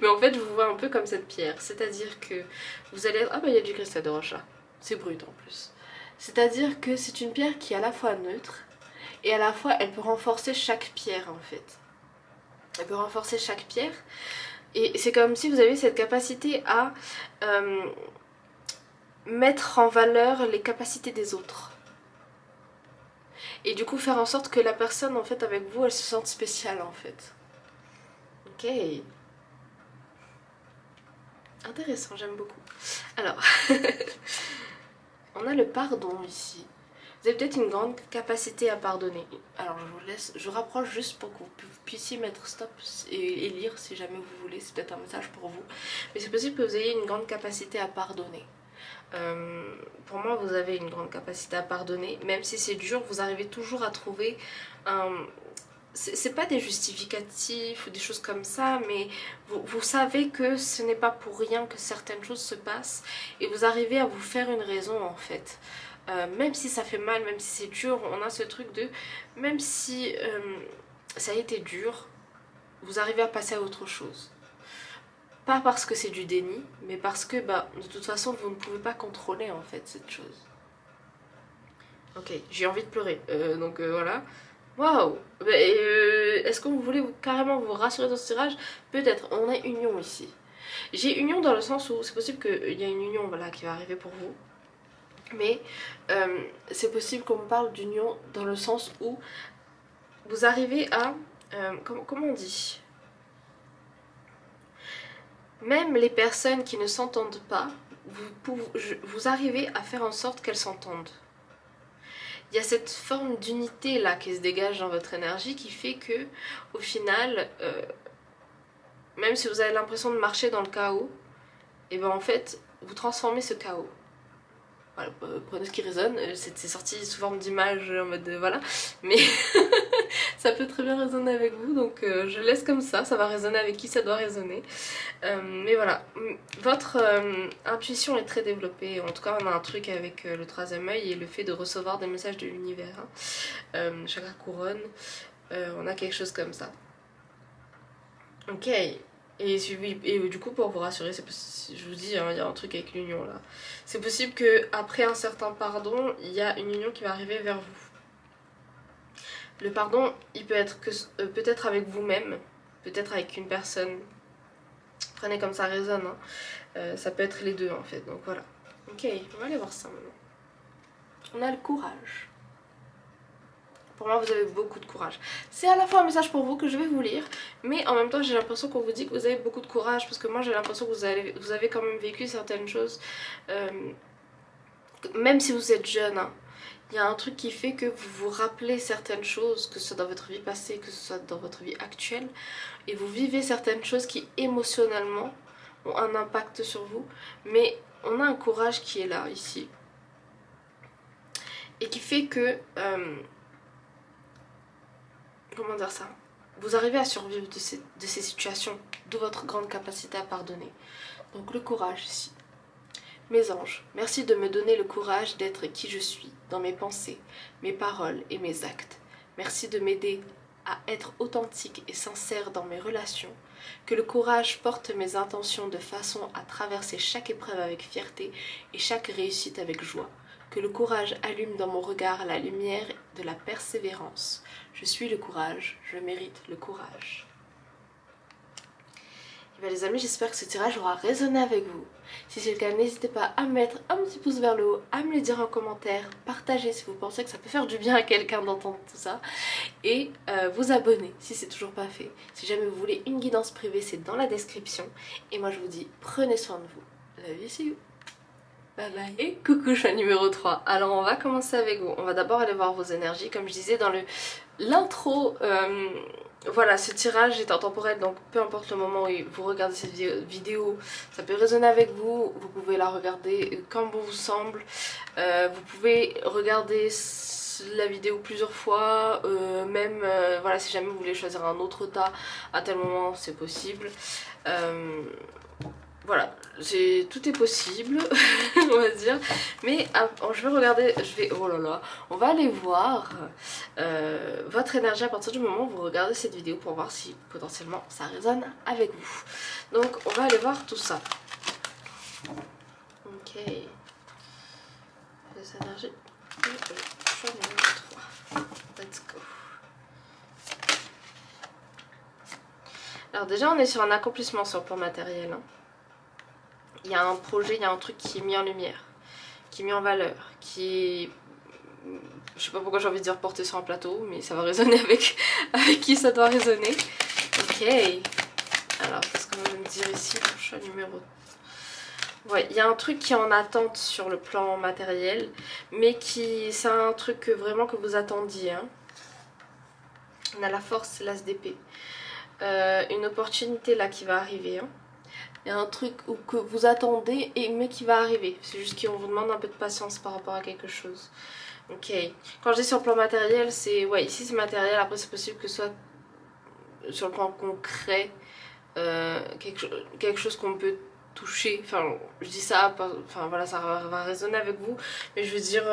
Mais en fait, je vous vois un peu comme cette pierre. C'est-à-dire que vous allez... Ah bah, il y a du cristal de roche là. C'est brut en plus. C'est-à-dire que c'est une pierre qui est à la fois neutre et à la fois elle peut renforcer chaque pierre en fait. Elle peut renforcer chaque pierre et c'est comme si vous avez cette capacité à mettre en valeur les capacités des autres. Et du coup faire en sorte que la personne en fait avec vous elle se sente spéciale en fait. Ok. Intéressant, j'aime beaucoup. Alors, on a le pardon ici. Vous avez peut-être une grande capacité à pardonner. Alors je vous laisse, je rapproche juste pour que vous puissiez mettre stop et lire si jamais vous voulez. C'est peut-être un message pour vous. Mais c'est possible que vous ayez une grande capacité à pardonner. Pour moi vous avez une grande capacité à pardonner. Même si c'est dur, vous arrivez toujours à trouver un... C'est pas des justificatifs ou des choses comme ça, mais vous savez que ce n'est pas pour rien que certaines choses se passent et vous arrivez à vous faire une raison en fait. Même si ça fait mal, même si c'est dur, on a ce truc de... Même si ça a été dur, vous arrivez à passer à autre chose. Pas parce que c'est du déni, mais parce que bah, de toute façon vous ne pouvez pas contrôler en fait cette chose. Ok, j'ai envie de pleurer, donc voilà. Waouh! Est-ce que vous voulez carrément vous rassurer dans ce tirage? Peut-être, on a union ici. J'ai union dans le sens où c'est possible qu'il y a une union voilà, qui va arriver pour vous. Mais c'est possible qu'on me parle d'union dans le sens où vous arrivez à... comment on dit? Même les personnes qui ne s'entendent pas, vous arrivez à faire en sorte qu'elles s'entendent. Il y a cette forme d'unité là qui se dégage dans votre énergie qui fait que au final, même si vous avez l'impression de marcher dans le chaos, et ben en fait vous transformez ce chaos. Voilà, prenez ce qui résonne, c'est sorti sous forme d'image en mode voilà, mais ça peut très bien résonner avec vous donc je laisse comme ça va résonner avec qui ça doit résonner. Mais voilà, votre intuition est très développée, en tout cas on a un truc avec le troisième œil et le fait de recevoir des messages de l'univers. Hein. Chakra couronne, on a quelque chose comme ça. Ok. Et du coup pour vous rassurer, je vous dis, hein, il y a un truc avec l'union là. C'est possible qu'après un certain pardon, il y a une union qui va arriver vers vous. Le pardon, il peut être peut-être avec vous-même, peut-être avec une personne. Prenez comme ça résonne, hein. Ça peut être les deux en fait, donc voilà. Ok, on va aller voir ça maintenant. On a le courage. Pour moi vous avez beaucoup de courage. C'est à la fois un message pour vous que je vais vous lire, mais en même temps j'ai l'impression qu'on vous dit que vous avez beaucoup de courage, parce que moi j'ai l'impression que vous avez quand même vécu certaines choses, même si vous êtes jeune, hein. Il y a un truc qui fait que vous vous rappelez certaines choses, que ce soit dans votre vie passée, que ce soit dans votre vie actuelle, et vous vivez certaines choses qui émotionnellement ont un impact sur vous, mais on a un courage qui est là, ici, et qui fait que... comment dire ça? Vous arrivez à survivre de ces situations, d'où votre grande capacité à pardonner. Donc le courage ici. Mes anges, merci de me donner le courage d'être qui je suis, dans mes pensées, mes paroles et mes actes. Merci de m'aider à être authentique et sincère dans mes relations. Que le courage porte mes intentions de façon à traverser chaque épreuve avec fierté et chaque réussite avec joie. Que le courage allume dans mon regard la lumière de la persévérance. Je suis le courage, je mérite le courage. Et bien les amis, j'espère que ce tirage aura résonné avec vous. Si c'est le cas, n'hésitez pas à mettre un petit pouce vers le haut, à me le dire en commentaire, partagez si vous pensez que ça peut faire du bien à quelqu'un d'entendre tout ça, et vous abonner si c'est toujours pas fait. Si jamais vous voulez une guidance privée, c'est dans la description. Et moi je vous dis, prenez soin de vous. Love you, see you. Bye bye. Et coucou, choix numéro 3. Alors on va commencer avec vous. On va d'abord aller voir vos énergies. Comme je disais dans l'intro, voilà, ce tirage est intemporel, donc peu importe le moment où vous regardez cette vidéo, ça peut résonner avec vous. Vous pouvez la regarder quand bon vous semble. Vous pouvez regarder la vidéo plusieurs fois, même voilà, si jamais vous voulez choisir un autre tas à tel moment, c'est possible. Voilà, tout est possible, on va dire. Mais je vais regarder, oh là là, on va aller voir votre énergie à partir du moment où vous regardez cette vidéo pour voir si potentiellement ça résonne avec vous. Donc on va aller voir tout ça. Ok. Les énergies. Choix numéro 3. let's go. Alors déjà on est sur un accomplissement sur le plan matériel. Hein. Il y a un projet, il y a un truc qui est mis en lumière, qui est mis en valeur, qui est... Je sais pas pourquoi j'ai envie de dire porté sur un plateau, mais ça va résonner avec qui ça doit résonner. Ok. Alors qu'est-ce qu'on va me dire ici pour le choix numéro... Ouais, il y a un truc qui est en attente sur le plan matériel, mais qui c'est un truc vraiment que vous attendiez. Hein. On a la force, l'as d'épée. Une opportunité là qui va arriver. Hein. Il y a un truc que vous attendez mais qui va arriver. C'est juste qu'on vous demande un peu de patience par rapport à quelque chose. Ok. Quand je dis sur le plan matériel, c'est... Ouais, ici c'est matériel. Après c'est possible que ce soit sur le plan concret. Quelque chose qu'on peut toucher. Enfin, je dis ça, enfin voilà, ça va résonner avec vous. Mais je veux dire...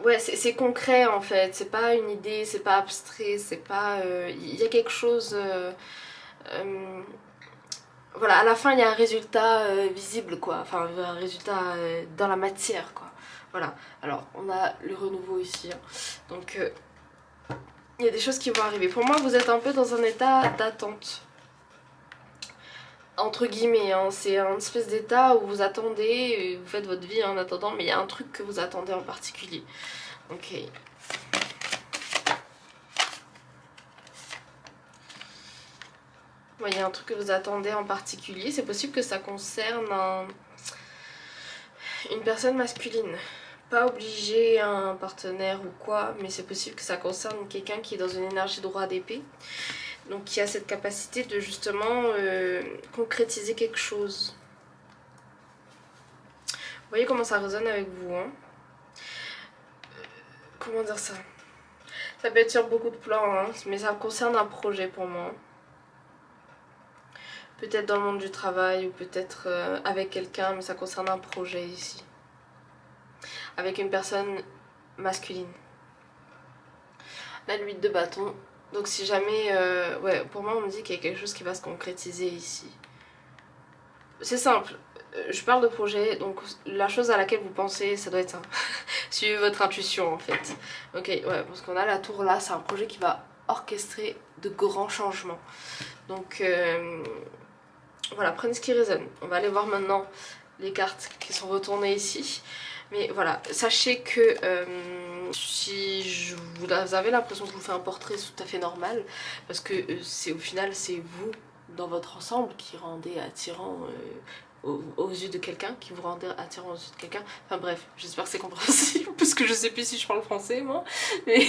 Ouais, c'est concret en fait, c'est pas une idée, c'est pas abstrait, c'est pas... Il y a quelque chose... voilà, à la fin il y a un résultat visible quoi, enfin un résultat dans la matière quoi. Voilà, alors on a le renouveau ici, hein. Donc il y a des choses qui vont arriver. Pour moi vous êtes un peu dans un état d'attente. Entre guillemets, hein. C'est un espèce d'état où vous attendez, vous faites votre vie en attendant, mais il y a un truc que vous attendez en particulier. Ok. Ouais, il y a un truc que vous attendez en particulier. C'est possible que ça concerne une personne masculine. Pas obligé un partenaire ou quoi, mais c'est possible que ça concerne quelqu'un qui est dans une énergie de roi d'épée. Donc qui a cette capacité de justement concrétiser quelque chose. Vous voyez comment ça résonne avec vous, hein. Comment dire ça? Ça peut être sur beaucoup de plans, hein, mais ça concerne un projet pour moi. Peut-être dans le monde du travail ou peut-être avec quelqu'un, mais ça concerne un projet ici. Avec une personne masculine. La 8 de bâton. Donc si jamais... ouais, pour moi on me dit qu'il y a quelque chose qui va se concrétiser ici. C'est simple. Je parle de projet, donc la chose à laquelle vous pensez, ça doit être ça. Suivez votre intuition en fait. Ok, ouais, parce qu'on a la tour là, c'est un projet qui va orchestrer de grands changements. Donc voilà, prenez ce qui résonne. On va aller voir maintenant les cartes qui sont retournées ici. Mais voilà, sachez que si vous avez l'impression que je vous fais un portrait, c'est tout à fait normal. Parce que au final, c'est vous, dans votre ensemble, qui rendez attirant aux yeux de quelqu'un, qui vous rendez attirant aux yeux de quelqu'un. Enfin bref, j'espère que c'est compréhensible, parce que je sais plus si je parle français, moi. Mais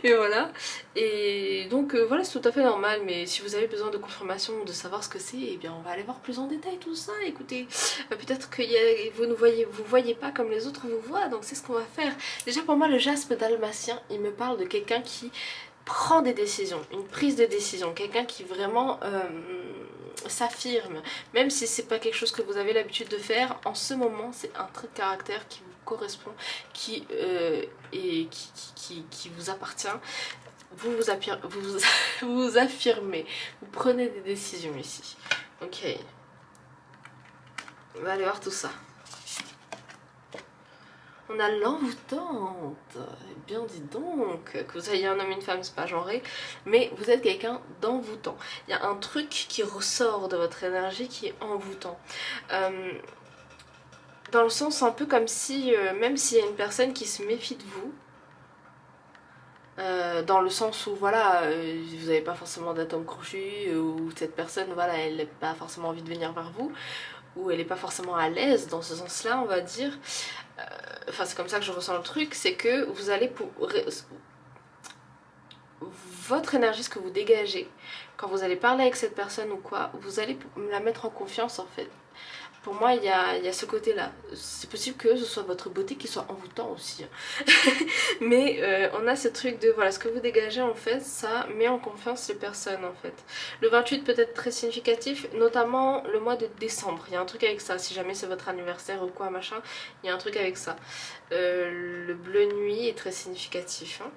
voilà. Et donc voilà, c'est tout à fait normal. Mais si vous avez besoin de confirmation, de savoir ce que c'est, eh bien on va aller voir plus en détail tout ça. Écoutez, peut-être que vous voyez pas comme les autres vous voient, donc c'est ce qu'on va faire. Déjà pour moi, le jaspe dalmatien, il me parle de quelqu'un qui prend des décisions, une prise de décision, quelqu'un qui vraiment s'affirme, même si c'est pas quelque chose que vous avez l'habitude de faire, en ce moment c'est un trait de caractère qui vous correspond, qui vous appartient. Vous vous affirmez, vous prenez des décisions ici. Ok, on va aller voir tout ça. On a l'envoûtante. Eh bien dis donc, que vous ayez un homme et une femme, c'est pas genré, mais vous êtes quelqu'un d'envoûtant. Il y a un truc qui ressort de votre énergie qui est envoûtant. Dans le sens un peu comme si, même s'il y a une personne qui se méfie de vous, dans le sens où voilà, vous n'avez pas forcément d'atome crochu, ou cette personne, voilà, elle n'a pas forcément envie de venir vers vous, ou elle n'est pas forcément à l'aise dans ce sens-là, on va dire. Enfin c'est comme ça que je ressens le truc, c'est que vous allez votre énergie, ce que vous dégagez quand vous allez parler avec cette personne ou quoi, vous allez la mettre en confiance en fait. Pour moi il y a ce côté là, c'est possible que ce soit votre beauté qui soit envoûtant aussi, mais on a ce truc de voilà, ce que vous dégagez en fait, ça met en confiance les personnes en fait. Le 28 peut être très significatif, notamment le mois de décembre, il y a un truc avec ça, si jamais c'est votre anniversaire ou quoi machin, il y a un truc avec ça. Le bleu nuit est très significatif, hein.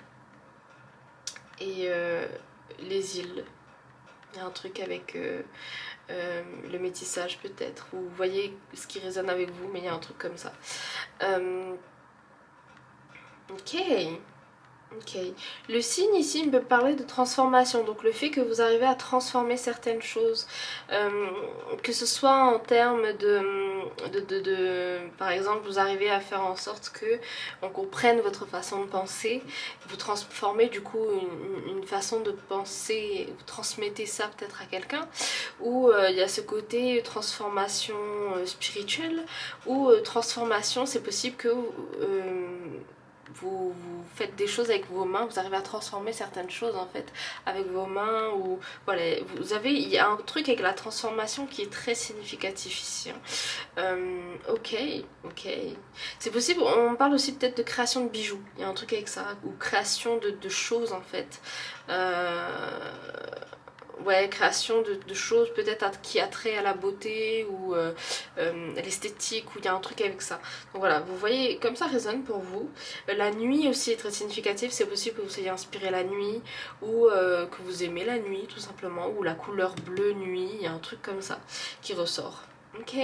Et les îles, il y a un truc avec le métissage peut-être, ou vous voyez ce qui résonne avec vous, mais il y a un truc comme ça. Ok. Ok. Le signe ici me parler de transformation, donc le fait que vous arrivez à transformer certaines choses, que ce soit en termes par exemple, vous arrivez à faire en sorte que on comprenne votre façon de penser, vous transformez du coup une façon de penser, vous transmettez ça peut-être à quelqu'un, ou il y a ce côté transformation spirituelle, ou transformation, c'est possible que vous faites des choses avec vos mains, vous arrivez à transformer certaines choses en fait avec vos mains, ou voilà, il y a un truc avec la transformation qui est très significatif ici. Ok, ok. C'est possible, on parle aussi peut-être de création de bijoux, il y a un truc avec ça, ou création de choses en fait. Ouais, création de choses peut-être qui a trait à la beauté ou l'esthétique, ou il y a un truc avec ça. Donc voilà, vous voyez, comme ça résonne pour vous. La nuit aussi est très significative, c'est possible que vous soyez inspiré la nuit, ou que vous aimez la nuit tout simplement, ou la couleur bleue nuit, il y a un truc comme ça qui ressort. Ok,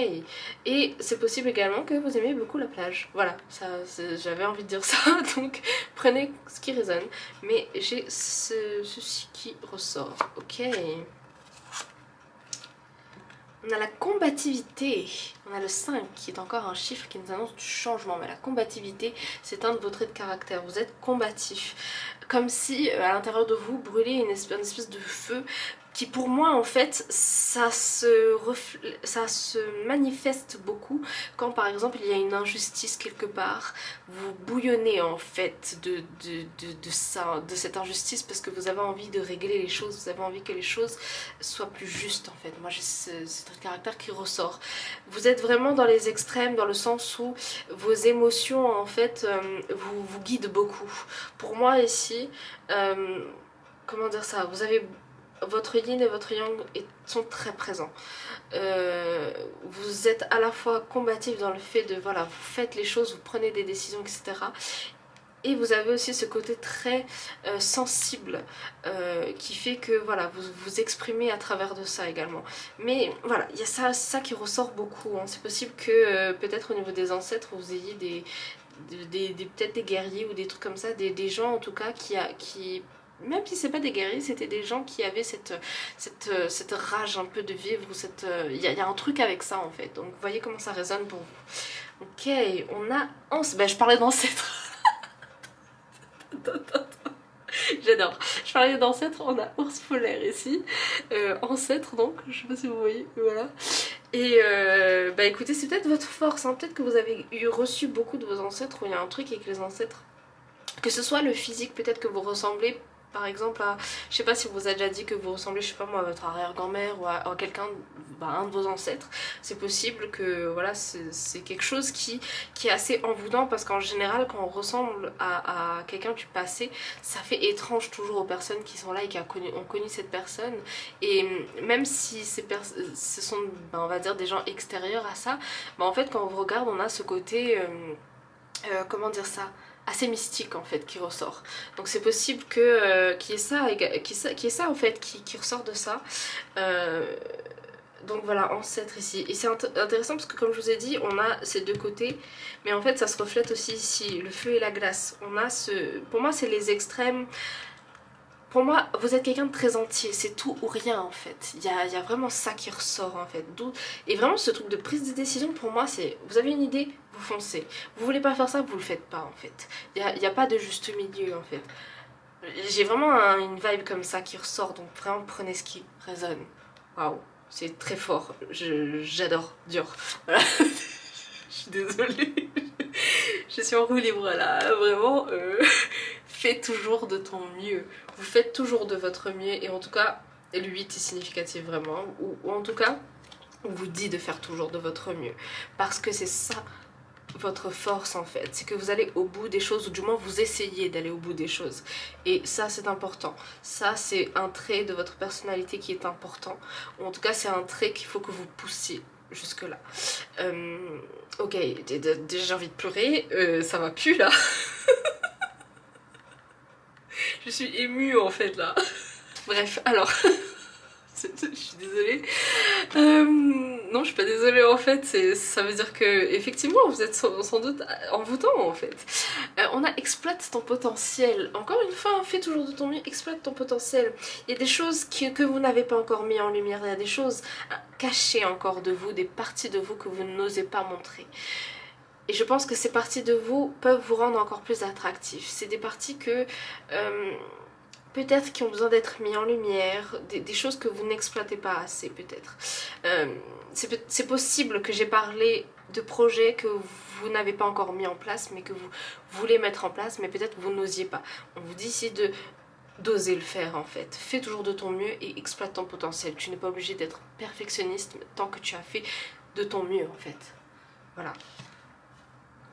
et c'est possible également que vous aimez beaucoup la plage. Voilà, j'avais envie de dire ça, donc prenez ce qui résonne. Mais j'ai ceci qui ressort. Ok. On a la combativité. On a le 5 qui est encore un chiffre qui nous annonce du changement. Mais la combativité, c'est un de vos traits de caractère. Vous êtes combatif. Comme si à l'intérieur de vous brûlait une espèce de feu qui pour moi en fait ça se manifeste beaucoup quand par exemple il y a une injustice quelque part, vous bouillonnez en fait de cette injustice parce que vous avez envie de régler les choses, vous avez envie que les choses soient plus justes en fait. Moi j'ai ce trait de caractère qui ressort. Vous êtes vraiment dans les extrêmes dans le sens où vos émotions en fait vous guident beaucoup. Pour moi ici, comment dire ça, vous avez votre yin et votre yang sont très présents. Vous êtes à la fois combatif dans le fait de, voilà, vous faites les choses, vous prenez des décisions, etc. Et vous avez aussi ce côté très sensible qui fait que voilà, vous vous exprimez à travers de ça également. Mais voilà, il y a ça qui ressort beaucoup. Hein. C'est possible que peut-être au niveau des ancêtres, vous ayez peut-être des guerriers ou des trucs comme ça, des gens en tout cas qui même si c'est pas des guerriers, c'était des gens qui avaient cette rage un peu de vivre, il y a un truc avec ça en fait. Donc vous voyez comment ça résonne pour vous. Ok, on a... Ben, je parlais d'ancêtres. J'adore. Je parlais d'ancêtres, on a ours polaire ici. Ancêtre donc, je sais pas si vous voyez, voilà. Et bah écoutez, c'est peut-être votre force, hein. Peut-être que vous avez reçu beaucoup de vos ancêtres, où il y a un truc avec les ancêtres. Que ce soit le physique, peut-être que vous ressemblez par exemple à, je sais pas si on vous a déjà dit que vous ressemblez, je sais pas moi, à votre arrière-grand-mère ou à quelqu'un, bah, un de vos ancêtres. C'est possible que voilà, c'est quelque chose qui est assez envoûtant, parce qu'en général quand on ressemble à quelqu'un du passé, ça fait étrange toujours aux personnes qui sont là et qui ont connu cette personne. Et même si ce sont, bah, on va dire, des gens extérieurs à ça, bah, en fait quand on vous regarde, on a ce côté, comment dire ça, assez mystique en fait qui ressort. Donc c'est possible que qu'il y ait ça en fait qui ressort de ça. Donc voilà, ancêtre ici. Et c'est intéressant parce que comme je vous ai dit, on a ces deux côtés, mais en fait ça se reflète aussi ici, le feu et la glace. On a pour moi c'est les extrêmes. Pour moi, vous êtes quelqu'un de très entier, c'est tout ou rien en fait. Il y a vraiment ça qui ressort en fait. Et vraiment ce truc de prise de décision, pour moi c'est, vous avez une idée, vous foncez. Vous voulez pas faire ça, vous le faites pas en fait. Il y a pas de juste milieu en fait. J'ai vraiment une vibe comme ça qui ressort, donc vraiment prenez ce qui résonne. Waouh, c'est très fort, j'adore, dur. Voilà. Je suis désolée. Je suis en roue libre là, vraiment. Fais toujours de ton mieux. Vous faites toujours de votre mieux, et en tout cas, le 8 est significatif vraiment. Ou en tout cas, on vous dit de faire toujours de votre mieux. Parce que c'est ça votre force en fait. C'est que vous allez au bout des choses, ou du moins vous essayez d'aller au bout des choses. Et ça c'est important. Ça c'est un trait de votre personnalité qui est important. Ou en tout cas c'est un trait qu'il faut que vous poussiez jusque là. Ok, déjà j'ai envie de pleurer, ça va plus là. Je suis émue en fait là. Bref, alors, je suis désolée. Non, je suis pas désolée en fait, ça veut dire que effectivement vous êtes sans doute envoûtant en fait. On a exploite ton potentiel. Encore une fois, fais toujours de ton mieux, exploite ton potentiel. Il y a des choses que vous n'avez pas encore mis en lumière, il y a des choses cachées encore de vous, des parties de vous que vous n'osez pas montrer. Et je pense que ces parties de vous peuvent vous rendre encore plus attractifs. C'est des parties que peut-être qui ont besoin d'être mis en lumière, des choses que vous n'exploitez pas assez peut-être. C'est possible que j'ai parlé de projets que vous n'avez pas encore mis en place, mais que vous voulez mettre en place, mais peut-être vous n'osiez pas. On vous dit ici d'oser le faire en fait. Fais toujours de ton mieux et exploite ton potentiel. Tu n'es pas obligé d'être perfectionniste tant que tu as fait de ton mieux en fait. Voilà.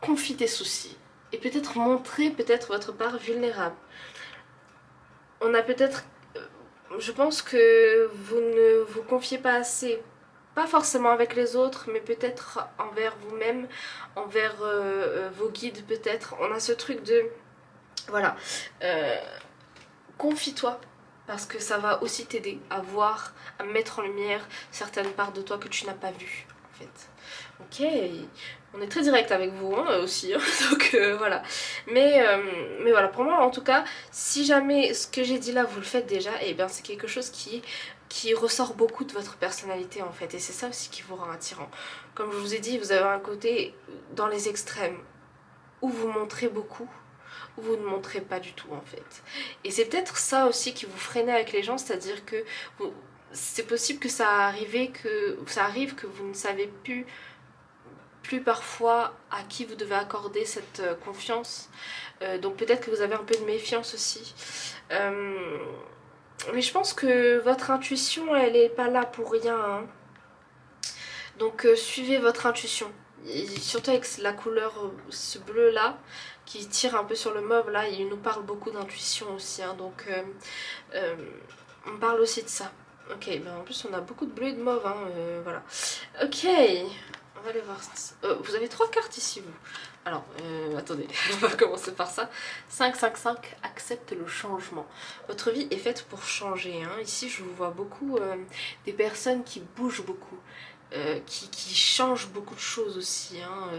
Confie tes soucis et peut-être montrer votre part vulnérable. On a peut-être... Je pense que vous ne vous confiez pas assez. Pas forcément avec les autres, mais peut-être envers vous-même, envers vos guides peut-être. On a ce truc de... Voilà. Confie-toi. Parce que ça va aussi t'aider à voir, à mettre en lumière certaines parts de toi que tu n'as pas vues. En fait. Ok. On est très direct avec vous hein, aussi, hein, donc voilà. Mais voilà, pour moi en tout cas, si jamais ce que j'ai dit là vous le faites déjà, et bien c'est quelque chose qui ressort beaucoup de votre personnalité en fait. Et c'est ça aussi qui vous rend attirant. Comme je vous ai dit, vous avez un côté dans les extrêmes, où vous montrez beaucoup, où vous ne montrez pas du tout en fait. Et c'est peut-être ça aussi qui vous freinez avec les gens, c'est-à-dire que c'est possible que ça arrive que vous ne savez plus parfois à qui vous devez accorder cette confiance. Donc peut-être que vous avez un peu de méfiance aussi. Mais je pense que votre intuition, elle est pas là pour rien. Hein. Donc suivez votre intuition. Et surtout avec la couleur, ce bleu là, qui tire un peu sur le mauve là, il nous parle beaucoup d'intuition aussi. Hein. Donc on parle aussi de ça. Ok, ben en plus on a beaucoup de bleu et de mauve. Hein, voilà. Ok. On va aller voir. Vous avez 3 cartes ici, vous. Alors, attendez, on va commencer par ça. 5, 5, 5, accepte le changement. Votre vie est faite pour changer. Hein. Ici, je vous vois beaucoup des personnes qui bougent beaucoup. Qui changent beaucoup de choses aussi hein,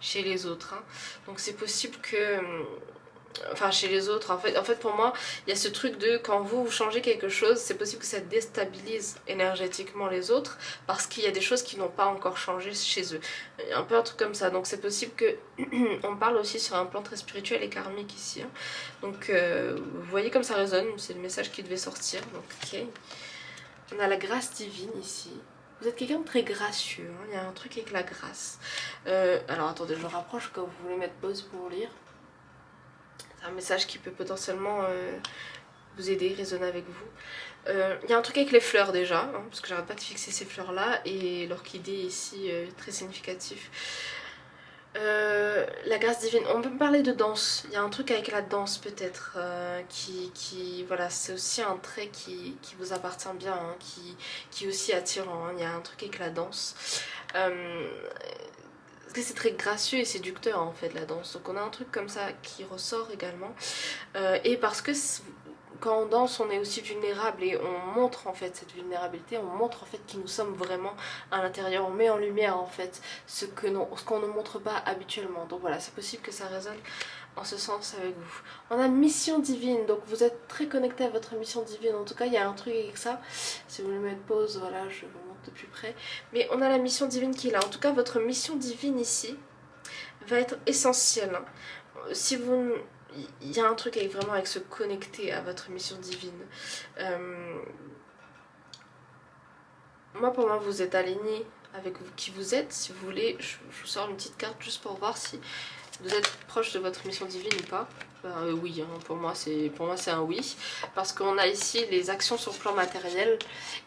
chez les autres. Hein. Donc c'est possible que... Enfin chez les autres, en fait pour moi il y a ce truc de quand vous changez quelque chose, c'est possible que ça déstabilise énergétiquement les autres parce qu'il y a des choses qui n'ont pas encore changé chez eux. Il y a un peu un truc comme ça, donc c'est possible que on parle aussi sur un plan très spirituel et karmique ici. Hein. Donc vous voyez comme ça résonne, c'est le message qui devait sortir. Donc ok. On a la grâce divine ici. Vous êtes quelqu'un de très gracieux, hein. Il y a un truc avec la grâce. Alors attendez, je me rapproche quand vous voulez mettre pause pour lire. C'est un message qui peut potentiellement vous aider, résonner avec vous. Il y a un truc avec les fleurs déjà, hein, parce que j'arrête pas de fixer ces fleurs là, et l'orchidée ici, très significatif. La grâce divine, on peut me parler de danse, il y a un truc avec la danse peut-être, voilà, c'est aussi un trait qui vous appartient bien, hein, qui est aussi attirant, hein. Il y a un truc avec la danse. Parce que c'est très gracieux et séducteur en fait la danse, donc on a un truc comme ça qui ressort également, et parce que quand on danse on est aussi vulnérable et on montre en fait cette vulnérabilité, on montre en fait qui nous sommes vraiment à l'intérieur, on met en lumière en fait ce qu'on ne montre pas habituellement. Donc voilà, c'est possible que ça résonne en ce sens avec vous. On a mission divine, donc vous êtes très connecté à votre mission divine, en tout cas il y a un truc avec ça. Si vous voulez mettre pause, voilà, je vous montre de plus près. Mais on a la mission divine qui est là, en tout cas votre mission divine ici va être essentielle. Hein. Si vous... Il y a un truc avec, vraiment avec se connecter à votre mission divine. Moi pour moi vous êtes aligné avec qui vous êtes. Si vous voulez, je vous sors une petite carte juste pour voir si vous êtes proche de votre mission divine ou pas. Oui, hein, pour moi c'est un oui, parce qu'on a ici les actions sur le plan matériel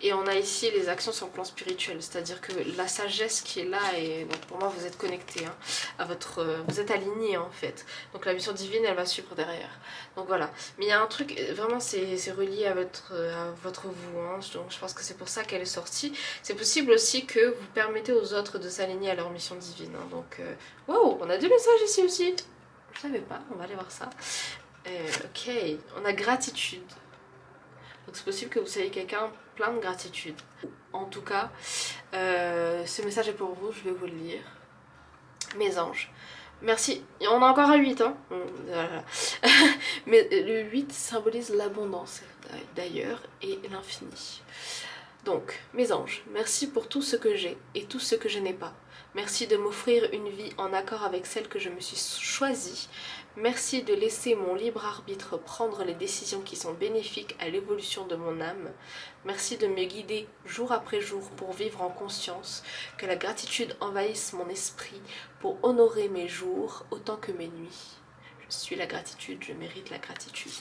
et on a ici les actions sur le plan spirituel, c'est à dire que la sagesse qui est là, et donc pour moi vous êtes connecté hein, à votre, vous êtes aligné en fait, donc la mission divine elle va suivre derrière, donc voilà. Mais il y a un truc, vraiment c'est relié à votre vous, hein, donc je pense que c'est pour ça qu'elle est sortie. C'est possible aussi que vous permettez aux autres de s'aligner à leur mission divine, hein, donc wow, on a 2 messages ici aussi. Je savais pas, on va aller voir ça. Ok, on a gratitude. Donc c'est possible que vous soyez quelqu'un plein de gratitude. En tout cas, ce message est pour vous, je vais vous le lire. Mes anges, Merci. Et on est encore à 8, hein. Voilà. Mais le 8 symbolise l'abondance, d'ailleurs, et l'infini. Donc, mes anges, merci pour tout ce que j'ai et tout ce que je n'ai pas. Merci de m'offrir une vie en accord avec celle que je me suis choisie. Merci de laisser mon libre arbitre prendre les décisions qui sont bénéfiques à l'évolution de mon âme. Merci de me guider jour après jour pour vivre en conscience. Que la gratitude envahisse mon esprit pour honorer mes jours autant que mes nuits. Je suis la gratitude, je mérite la gratitude.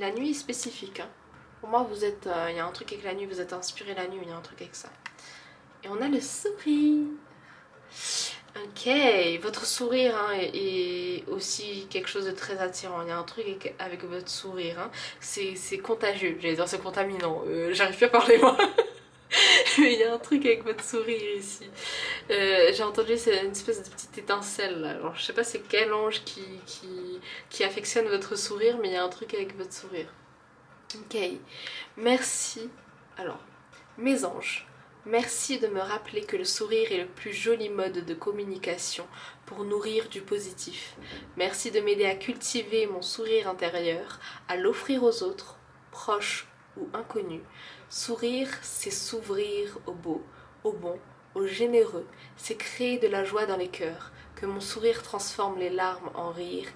La nuit est spécifique, hein. Pour moi, vous êtes, y a un truc avec la nuit, vous êtes inspiré la nuit, il y a un truc avec ça. Et on a le sourire. Ok, votre sourire hein, est aussi quelque chose de très attirant. Il y a un truc avec votre sourire, hein. C'est contagieux, j'allais dire c'est contaminant. J'arrive plus à parler moi. Mais il y a un truc avec votre sourire ici. J'ai entendu c'est une espèce de petite étincelle là. Alors, je sais pas c'est quel ange qui affectionne votre sourire, mais il y a un truc avec votre sourire. Ok, merci. Alors, mes anges, merci de me rappeler que le sourire est le plus joli mode de communication pour nourrir du positif. Merci de m'aider à cultiver mon sourire intérieur, à l'offrir aux autres, proches ou inconnus. Sourire, c'est s'ouvrir au beau, au bon, au généreux, c'est créer de la joie dans les cœurs, que mon sourire transforme les larmes en rire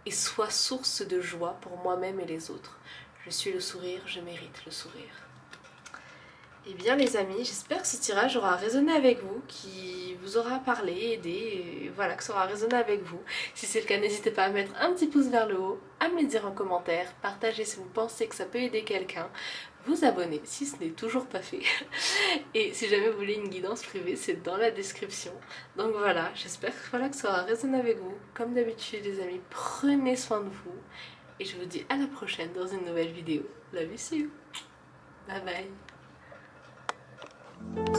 et soit source de joie pour moi-même et les autres. Je suis le sourire, je mérite le sourire. Eh bien les amis, j'espère que ce tirage aura résonné avec vous, qui vous aura parlé, aidé, et voilà, que ça aura résonné avec vous. Si c'est le cas, n'hésitez pas à mettre un petit pouce vers le haut, à me le dire en commentaire, partagez si vous pensez que ça peut aider quelqu'un, vous abonner si ce n'est toujours pas fait. Et si jamais vous voulez une guidance privée, c'est dans la description. Donc voilà, j'espère que ça aura résonné avec vous. Comme d'habitude les amis, prenez soin de vous. Et je vous dis à la prochaine dans une nouvelle vidéo. Love you, see you. Bye bye.